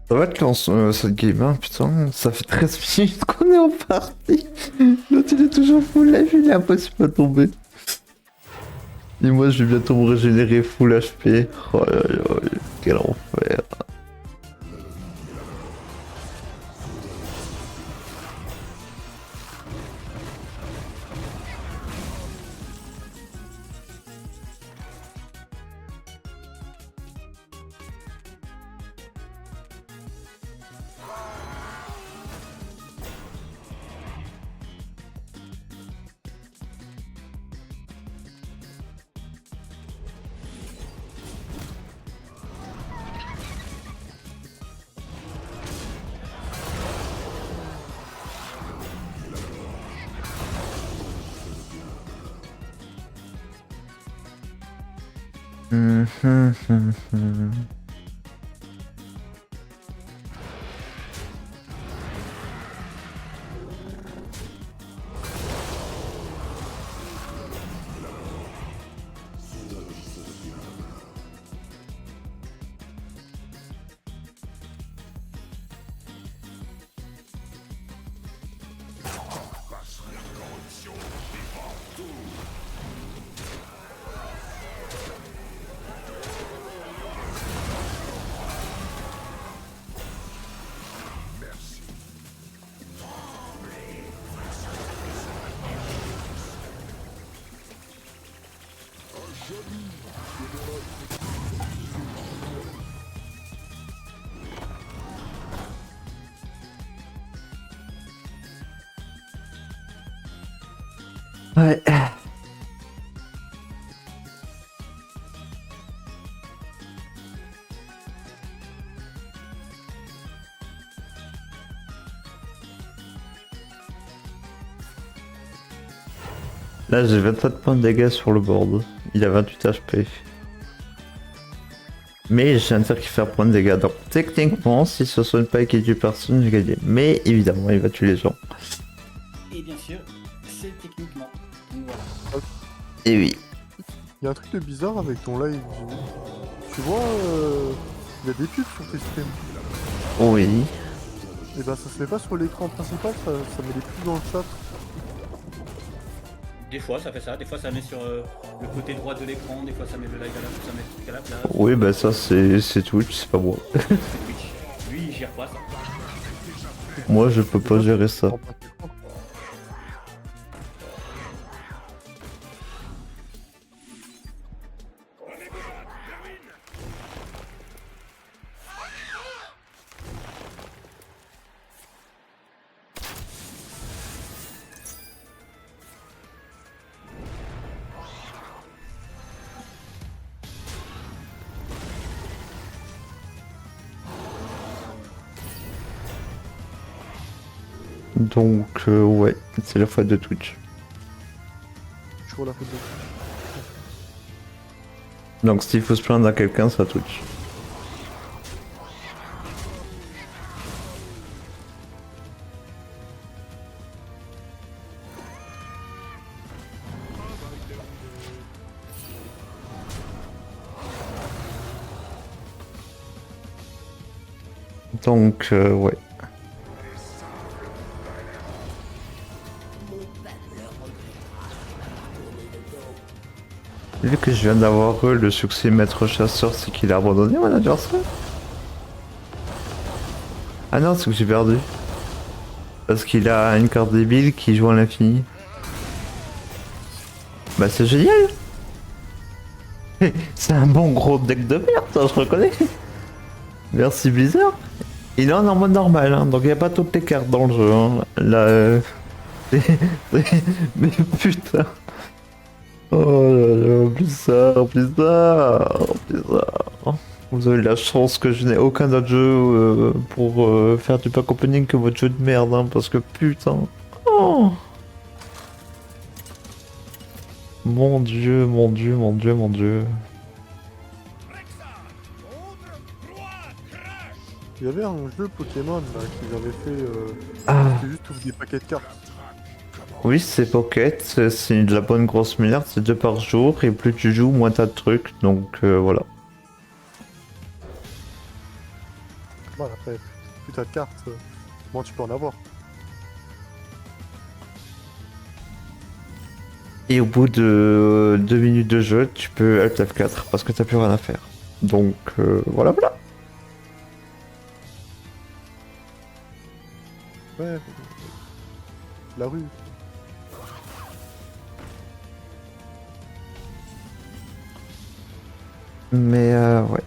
Speaker 1: Ça va être lent cette game, hein, putain, ça fait 13 minutes qu'on est en partie. L'autre il est toujours full life, il est impossible à tomber. Et moi je vais bientôt me régénérer full HP. Oh, aïe, aïe, aïe. Quel enfer. Ouais. Là j'ai 27 points de dégâts sur le board. Il a 28 HP. Mais j'ai un tir qui fait un point de dégâts. Donc techniquement, si ce soit une paille qui tue personne, j'ai gagné. Mais évidemment, il va tuer les gens.
Speaker 2: Et bien sûr, c'est techniquement. Donc voilà.
Speaker 1: Et oui.
Speaker 3: Il y a un truc de bizarre avec ton live. Tu vois, il y a des pubs sur tes streams.
Speaker 1: Oui.
Speaker 3: Et ben ça se met pas sur l'écran principal, ça met les pubs dans le chat.
Speaker 2: Des fois ça fait ça, des fois ça met sur le côté droit de l'écran, des fois ça met le live ça met le truc à la place.
Speaker 1: Oui, bah ça c'est Twitch, c'est pas moi.
Speaker 2: C'est Twitch. Lui il gère pas ça.
Speaker 1: Moi je peux pas gérer ça. Donc ouais, c'est la faute de Twitch.
Speaker 3: Toujours la faute de...
Speaker 1: Donc s'il faut se plaindre à quelqu'un, c'est à Twitch. Donc ouais. Vu que je viens d'avoir le succès maître chasseur, c'est qu'il a abandonné mon adversaire. Ah non, c'est que j'ai perdu. Parce qu'il a une carte débile qui joue à l'infini. Bah c'est génial. C'est un bon gros deck de merde, ça, je reconnais. Merci Blizzard. Il est en mode normal, hein, donc il n'y a pas toutes les cartes dans le jeu. Hein. Là, mais putain. Oh là là, Blizzard. Vous avez la chance que je n'ai aucun autre jeu pour faire du pack opening que votre jeu de merde, hein, parce que putain. Oh. Mon dieu.
Speaker 3: Il y avait un jeu Pokémon là qu'ils avaient fait, c'était juste ouvrir des paquets de cartes.
Speaker 1: Oui, c'est Pocket, c'est de la bonne grosse merde, c'est 2 par jour, et plus tu joues, moins t'as de trucs, donc voilà.
Speaker 3: Voilà, après, plus t'as de cartes, moins tu peux en avoir.
Speaker 1: Et au bout de 2 minutes de jeu, tu peux Alt F4 parce que t'as plus rien à faire. Donc voilà, voilà.
Speaker 3: Ouais, la rue.
Speaker 1: Mais ouais.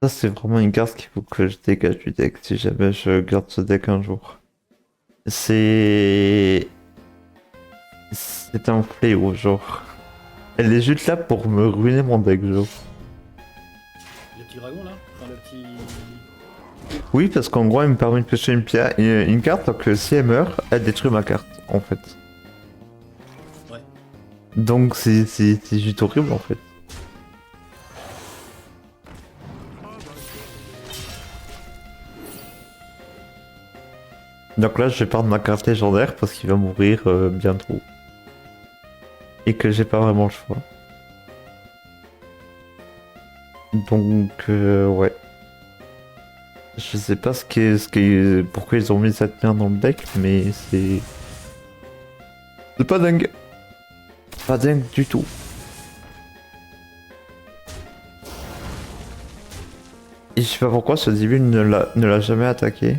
Speaker 1: Ça, c'est vraiment une carte qu'il faut que je dégage du deck si jamais je garde ce deck un jour. C'est... C'est un fléau, genre. Elle est juste là pour me ruiner mon deck, genre.
Speaker 2: Le petit dragon là, enfin le petit.
Speaker 1: Oui, parce qu'en gros, elle me permet de pêcher une carte, donc si elle meurt, elle détruit ma carte, en fait.
Speaker 2: Ouais.
Speaker 1: Donc c'est juste horrible, en fait. Donc là, je vais perdre ma carte légendaire parce qu'il va mourir bientôt. Et que j'ai pas vraiment le choix. Donc, ouais. Je sais pas pourquoi ils ont mis cette merde dans le deck, mais c'est... C'est pas dingue. Pas dingue du tout. Et je sais pas pourquoi ce début ne l'a jamais attaqué.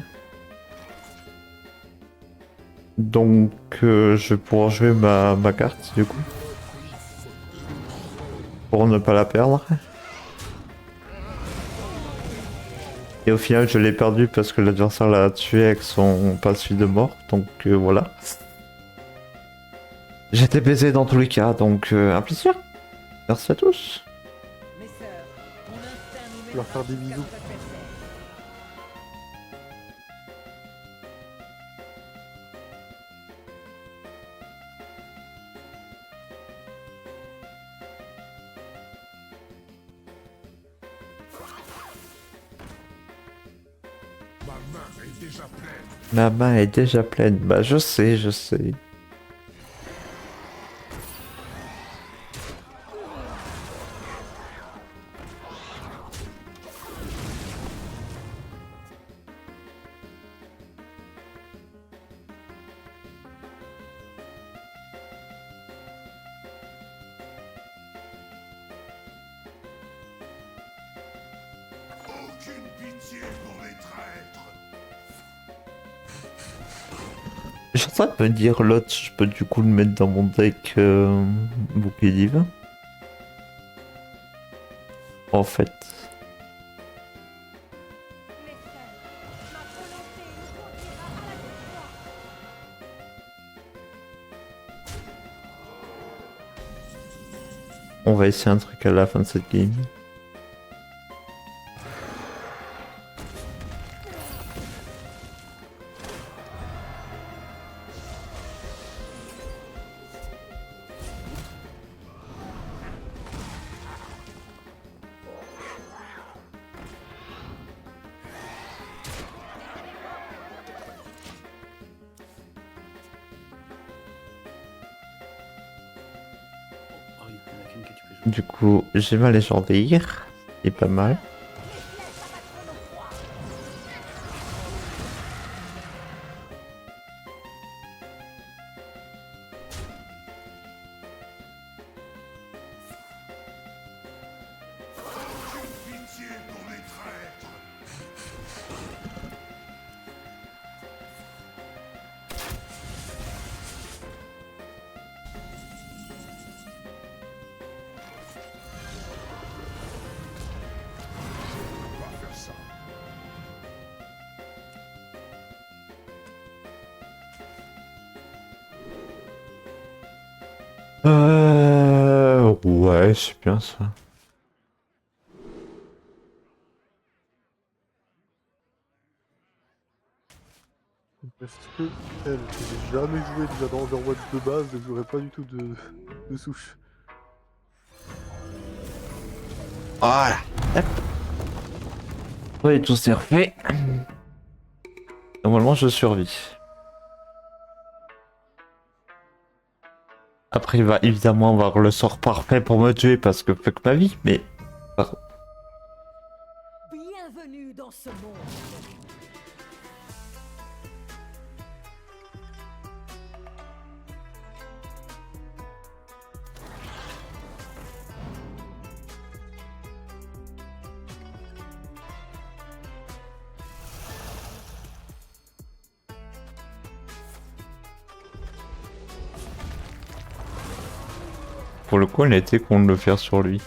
Speaker 1: Donc je vais pouvoir jouer ma carte du coup. Pour ne pas la perdre. Et au final je l'ai perdu parce que l'adversaire l'a tué avec son passif de mort. Donc voilà. J'étais baisé dans tous les cas, donc un plaisir. Merci à tous.
Speaker 6: Mes sœurs, mon instinct nous mène
Speaker 3: Leur faire des
Speaker 6: vers
Speaker 3: bisous.
Speaker 6: nos adversaires.
Speaker 1: Ma main est déjà pleine. Bah je sais, je sais.
Speaker 4: Aucune pitié pour les traîtres.
Speaker 1: Je suis en train de me dire l'autre, je peux du coup le mettre dans mon deck bouclier divin. En fait.
Speaker 6: Mes sœurs, ma volonté nous conduira à la victoire.
Speaker 1: On va essayer un truc à la fin de cette game.
Speaker 2: Oh, il y en a qu'une que tu peux jouer.
Speaker 1: Du coup, j'ai ma légendaire. C'est pas mal.
Speaker 4: Pitié pour les traîtres.
Speaker 1: Ouais, c'est bien ça.
Speaker 3: Est-ce que elle, que j'ai jamais joué déjà dans Overwatch de base, donc j'aurais pas du tout de souche.
Speaker 1: Voilà. Oui, tout c'est refait. Normalement, je survis. Après, il va évidemment avoir le sort parfait pour me tuer parce que fuck ma vie, mais...
Speaker 5: Bienvenue dans ce monde.
Speaker 1: Pour le coup, on a été con de le faire sur lui.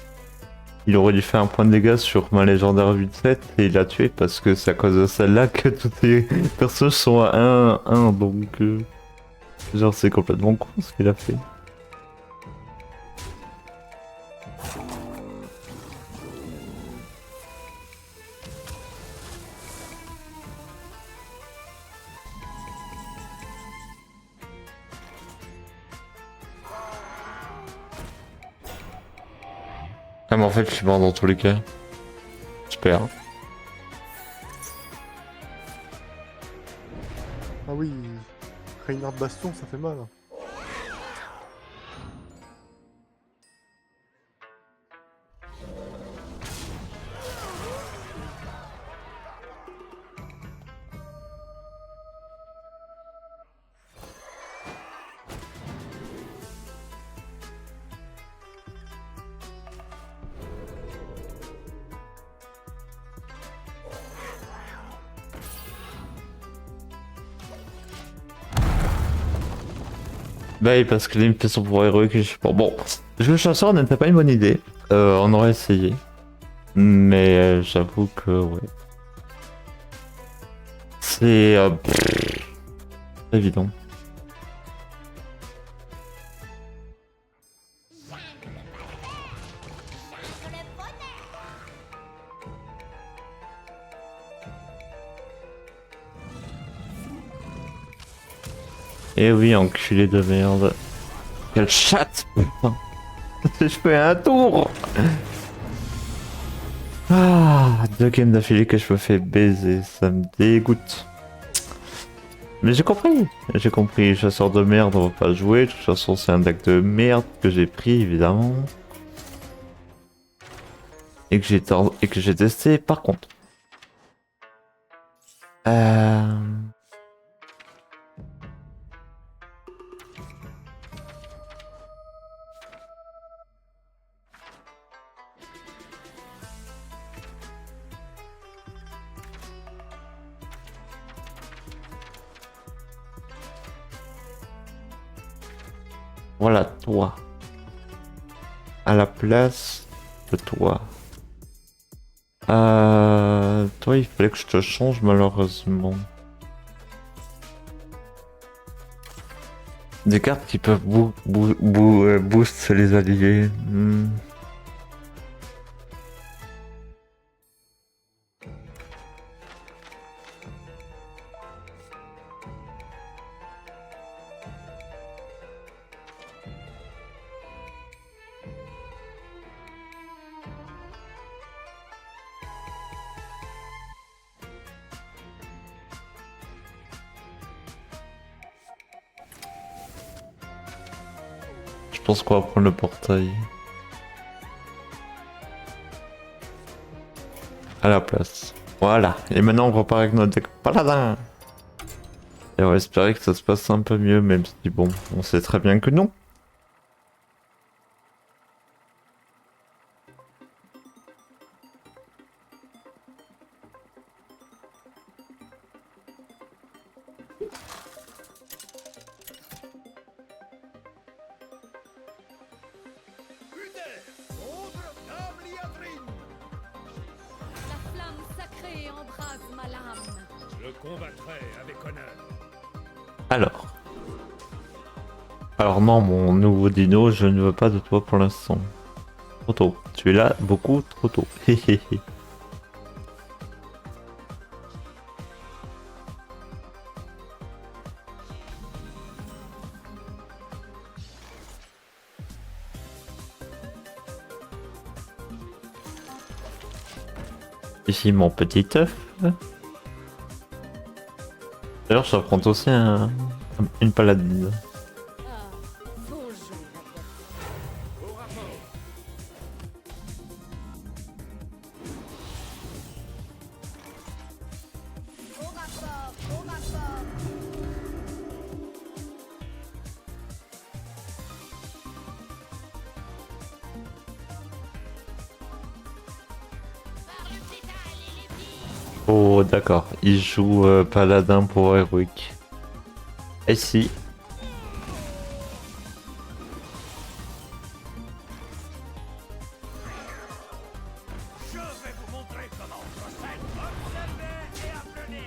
Speaker 1: Il aurait dû faire un point de dégâts sur ma légendaire 8-7 et il l'a tué parce que c'est à cause de celle-là que toutes les personnages sont à 1-1, donc... genre c'est complètement con ce qu'il a fait. Ah mais en fait je suis mort dans tous les cas. J'espère.
Speaker 3: Ah oui, Reinhard Bastion, ça fait mal.
Speaker 1: Bah oui, parce que là, il me fait son pouvoir héroïque et je suis pas... Bon, le chasseur n'était pas une bonne idée. On aurait essayé. Mais j'avoue que, ouais. C'est... pas évident. Eh oui, enculé de merde. Quelle chatte, putain. Je fais un tour. Ah, 2 games d'affilée que je me fais baiser, ça me dégoûte. Mais j'ai compris, chasseur de merde, on va pas jouer, de toute façon c'est un deck de merde que j'ai pris évidemment. Et que j'ai testé par contre. Voilà, toi. À la place de toi. Toi, il fallait que je te change malheureusement. Des cartes qui peuvent boost les alliés. Je pense qu'on va prendre le portail. À la place. Voilà. Et maintenant on repart avec notre deck paladin. Et on va espérer que ça se passe un peu mieux, même si bon, on sait très bien que non.
Speaker 4: Uder contre Dame Liatrine.
Speaker 5: La flamme sacrée embrase ma lame.
Speaker 4: Je combattrai avec honneur.
Speaker 1: Alors non, mon nouveau dino, je ne veux pas de toi pour l'instant. Trop tôt. Tu es là beaucoup trop tôt. Hehehe. Ici mon petit œuf. D'ailleurs, ça prend aussi une paladine.
Speaker 5: Ah, bonjour.
Speaker 1: Oh, d'accord. Il joue paladin pour héroïque. Et si.
Speaker 4: Je vais vous montrer comment on procède. Observez et apprenez.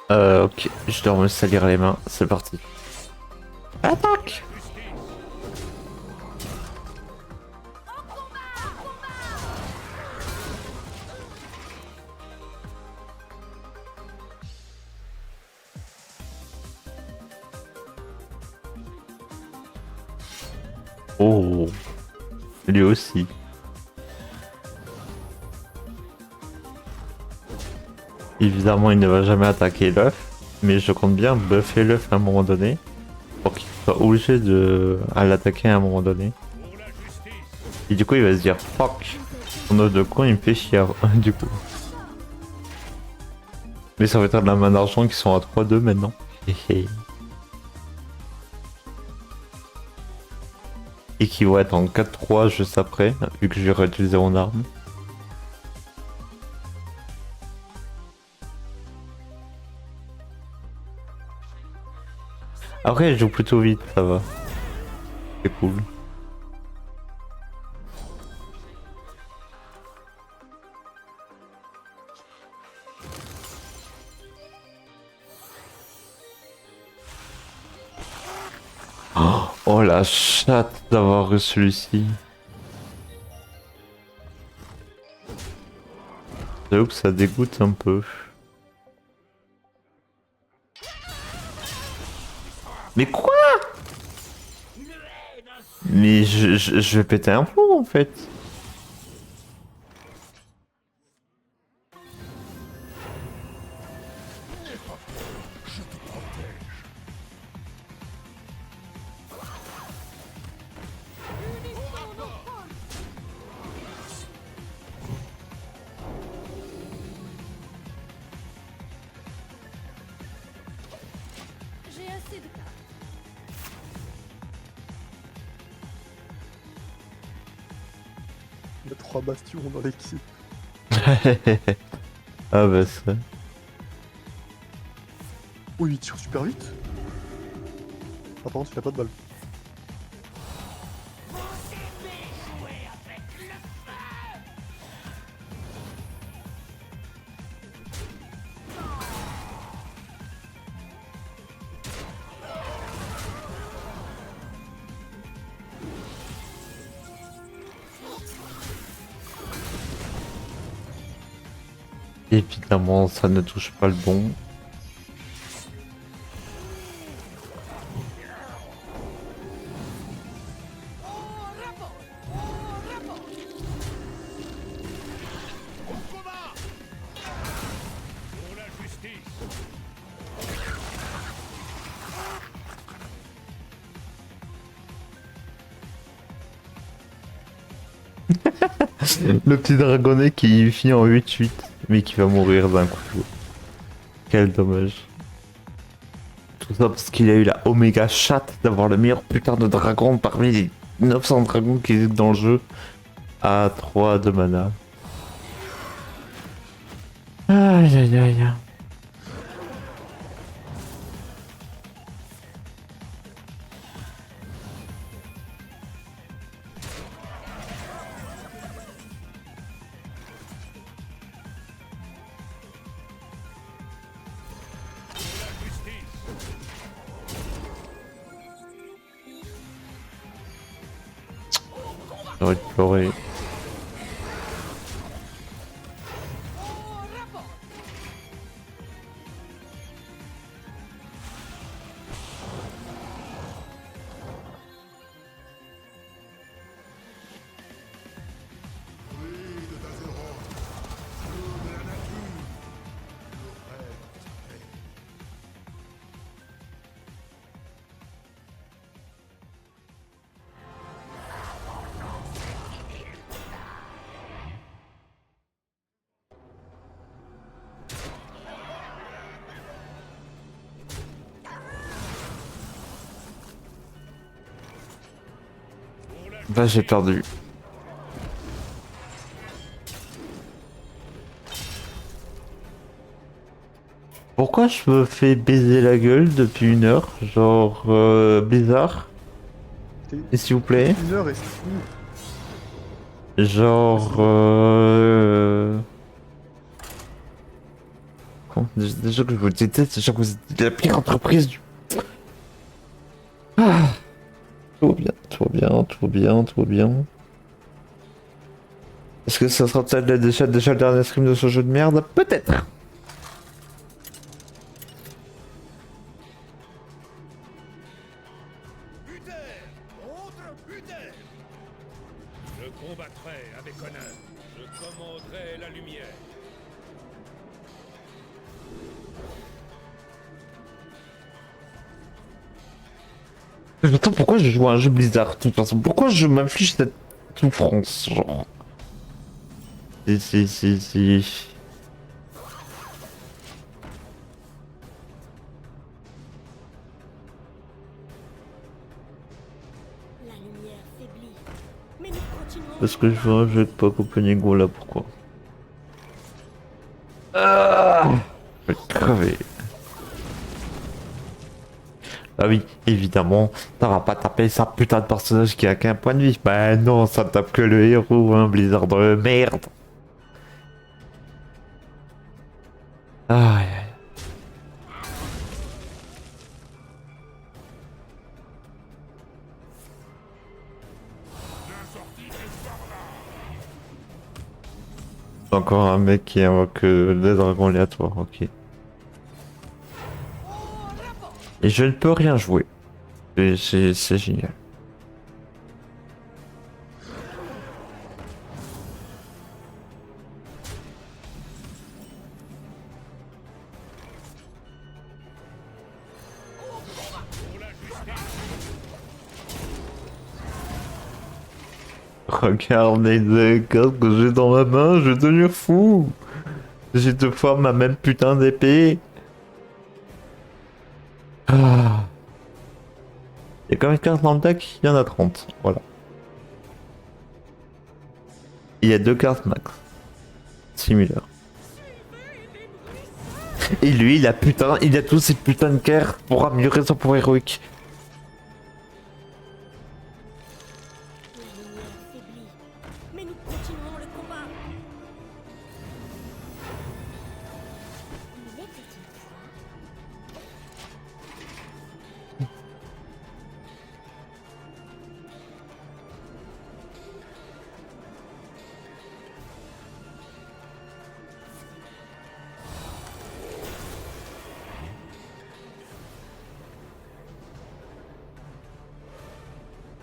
Speaker 1: Ok, je dois me salir les mains, c'est parti. Attaque! Oh, lui aussi. Évidemment, il ne va jamais attaquer l'œuf, mais je compte bien buffer l'œuf à un moment donné pour qu'il soit obligé de à l'attaquer à un moment donné.
Speaker 4: Pour la justice.
Speaker 1: Et du coup, il va se dire fuck, son œuf de con il me fait chier du coup. Mais ça va être de la main d'argent qui sont à 3-2 maintenant. Et qui vont être en 4-3 juste après, vu que je vais réutiliser mon arme. Après, elle joue plutôt vite, ça va. C'est cool. Oh la chatte d'avoir reçu celui-ci. J'avoue que ça dégoûte un peu. Mais quoi? Mais je vais péter un plomb en fait.
Speaker 6: J'ai assez de cartes.
Speaker 3: Il y a 3 bastions dans l'équipe.
Speaker 1: Ah bah ça.
Speaker 3: Oh, il tire super vite. Ah, par contre, il a pas de balle.
Speaker 1: Évidemment, ça ne touche pas le bon.
Speaker 4: Pour la justice.
Speaker 1: Le petit dragonnet qui finit en 8-8, mais qui va mourir d'un coup. Quel dommage. Tout ça parce qu'il a eu la Omega chatte d'avoir le meilleur putain de dragon parmi les 900 dragons qui existent dans le jeu à 3 de mana. Aïe aïe aïe. J'aurais dû pleurer. Bah j'ai perdu. Pourquoi je me fais baiser la gueule depuis 1 heure? Genre bizarre.
Speaker 3: T'es-
Speaker 1: Et s'il vous plaît.
Speaker 3: 1 heure et c'est fini.
Speaker 1: Genre déjà que je vous déteste, déjà que vous êtes la pire entreprise du... Ah. Tout va bien, tout va bien, tout va bien, tout va bien. Est-ce que ça sera peut-être déjà le dernier stream de ce jeu de merde? Peut-être.
Speaker 4: Uther contre Uther. Je combattrai avec honneur. Je commanderai la lumière.
Speaker 1: Attends, pourquoi je joue à un jeu Blizzard de toute façon? Pourquoi je m'inflige cette souffrance, genre? Si.
Speaker 6: La lumière faiblit. Mais nous continuons.
Speaker 1: Parce que je veux un jeu de Poc Opening, là, pourquoi? Ah, je vais crever. Ah oui, évidemment, ça va pas taper sa putain de personnage qui a qu'un point de vie. Bah non, ça tape que le héros, hein, Blizzard de merde. Aïe aïe. Encore un mec qui invoque des dragons aléatoires, ok. Et je ne peux rien jouer. C'est génial. Regardez les cartes que j'ai dans ma main, je vais devenir fou. J'ai 2 fois ma même putain d'épée. Ah. Il y a combien de cartes dans le deck? Il y en a 30, voilà. Il y a 2 cartes max. Similaires. Et lui, il a tous ces putains de cartes pour améliorer son pouvoir héroïque.
Speaker 6: La lumière faiblit. Mais nous continuons le combat. Il était une fois.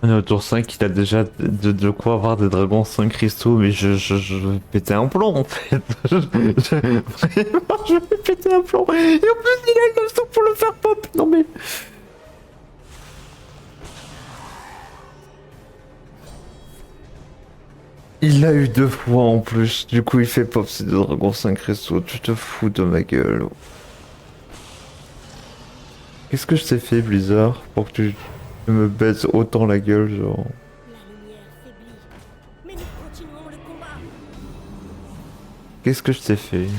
Speaker 1: On est au tour 5, il a déjà de quoi avoir des dragons 5 cristaux, mais je vais péter un plomb en fait. Vraiment, je vais péter un plomb. Et en plus, il a le 900 pour le faire pop. Non mais. Il l'a eu 2 fois en plus, du coup il fait pop ces 2 dragons 5 cristaux. Tu te fous de ma gueule. Qu'est-ce que je t'ai fait, Blizzard, pour que tu me baises autant la gueule, genre.
Speaker 6: La lumière faiblit. Mais nous continuons le combat.
Speaker 1: Qu'est-ce que je t'ai fait?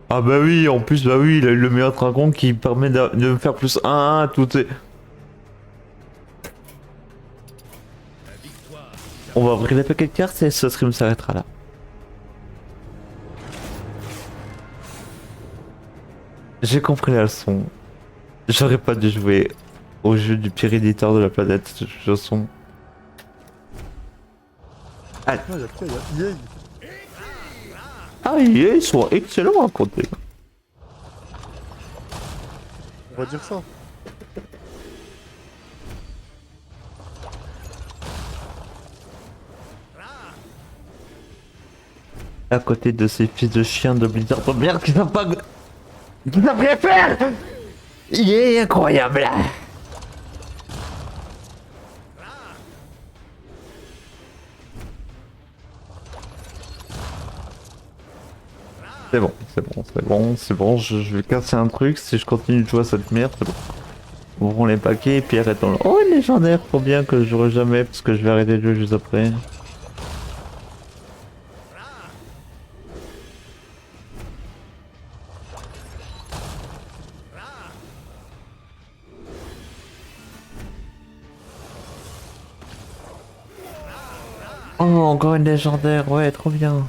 Speaker 1: Ah bah oui, en plus, bah oui, il a eu le meilleur dragon qui permet de me faire plus 1-1, tout est... On va ouvrir les paquets de cartes et ce stream s'arrêtera là. J'ai compris la leçon. J'aurais pas dû jouer au jeu du pire éditeur de la planète, de toute façon.
Speaker 3: Ah, il y a qui? Il y a EA.
Speaker 1: Ah, ils sont excellents à compter.
Speaker 3: On va dire ça.
Speaker 1: À côté de ces fils de chiens de Blizzard de merde qui savent pas... Qui savent rien faire. Il est incroyable. C'est bon, je vais casser un truc si je continue de jouer à cette merde, c'est bon. ouvrons les paquets et puis arrêtons-le. Oh, légendaire, trop bien que j'aurai jamais parce que je vais arrêter le jeu juste après. Oh, encore une légendaire, ouais, trop bien.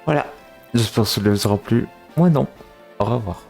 Speaker 1: Voilà. J'espère que ça ne les aura plu. Moi non. Au revoir.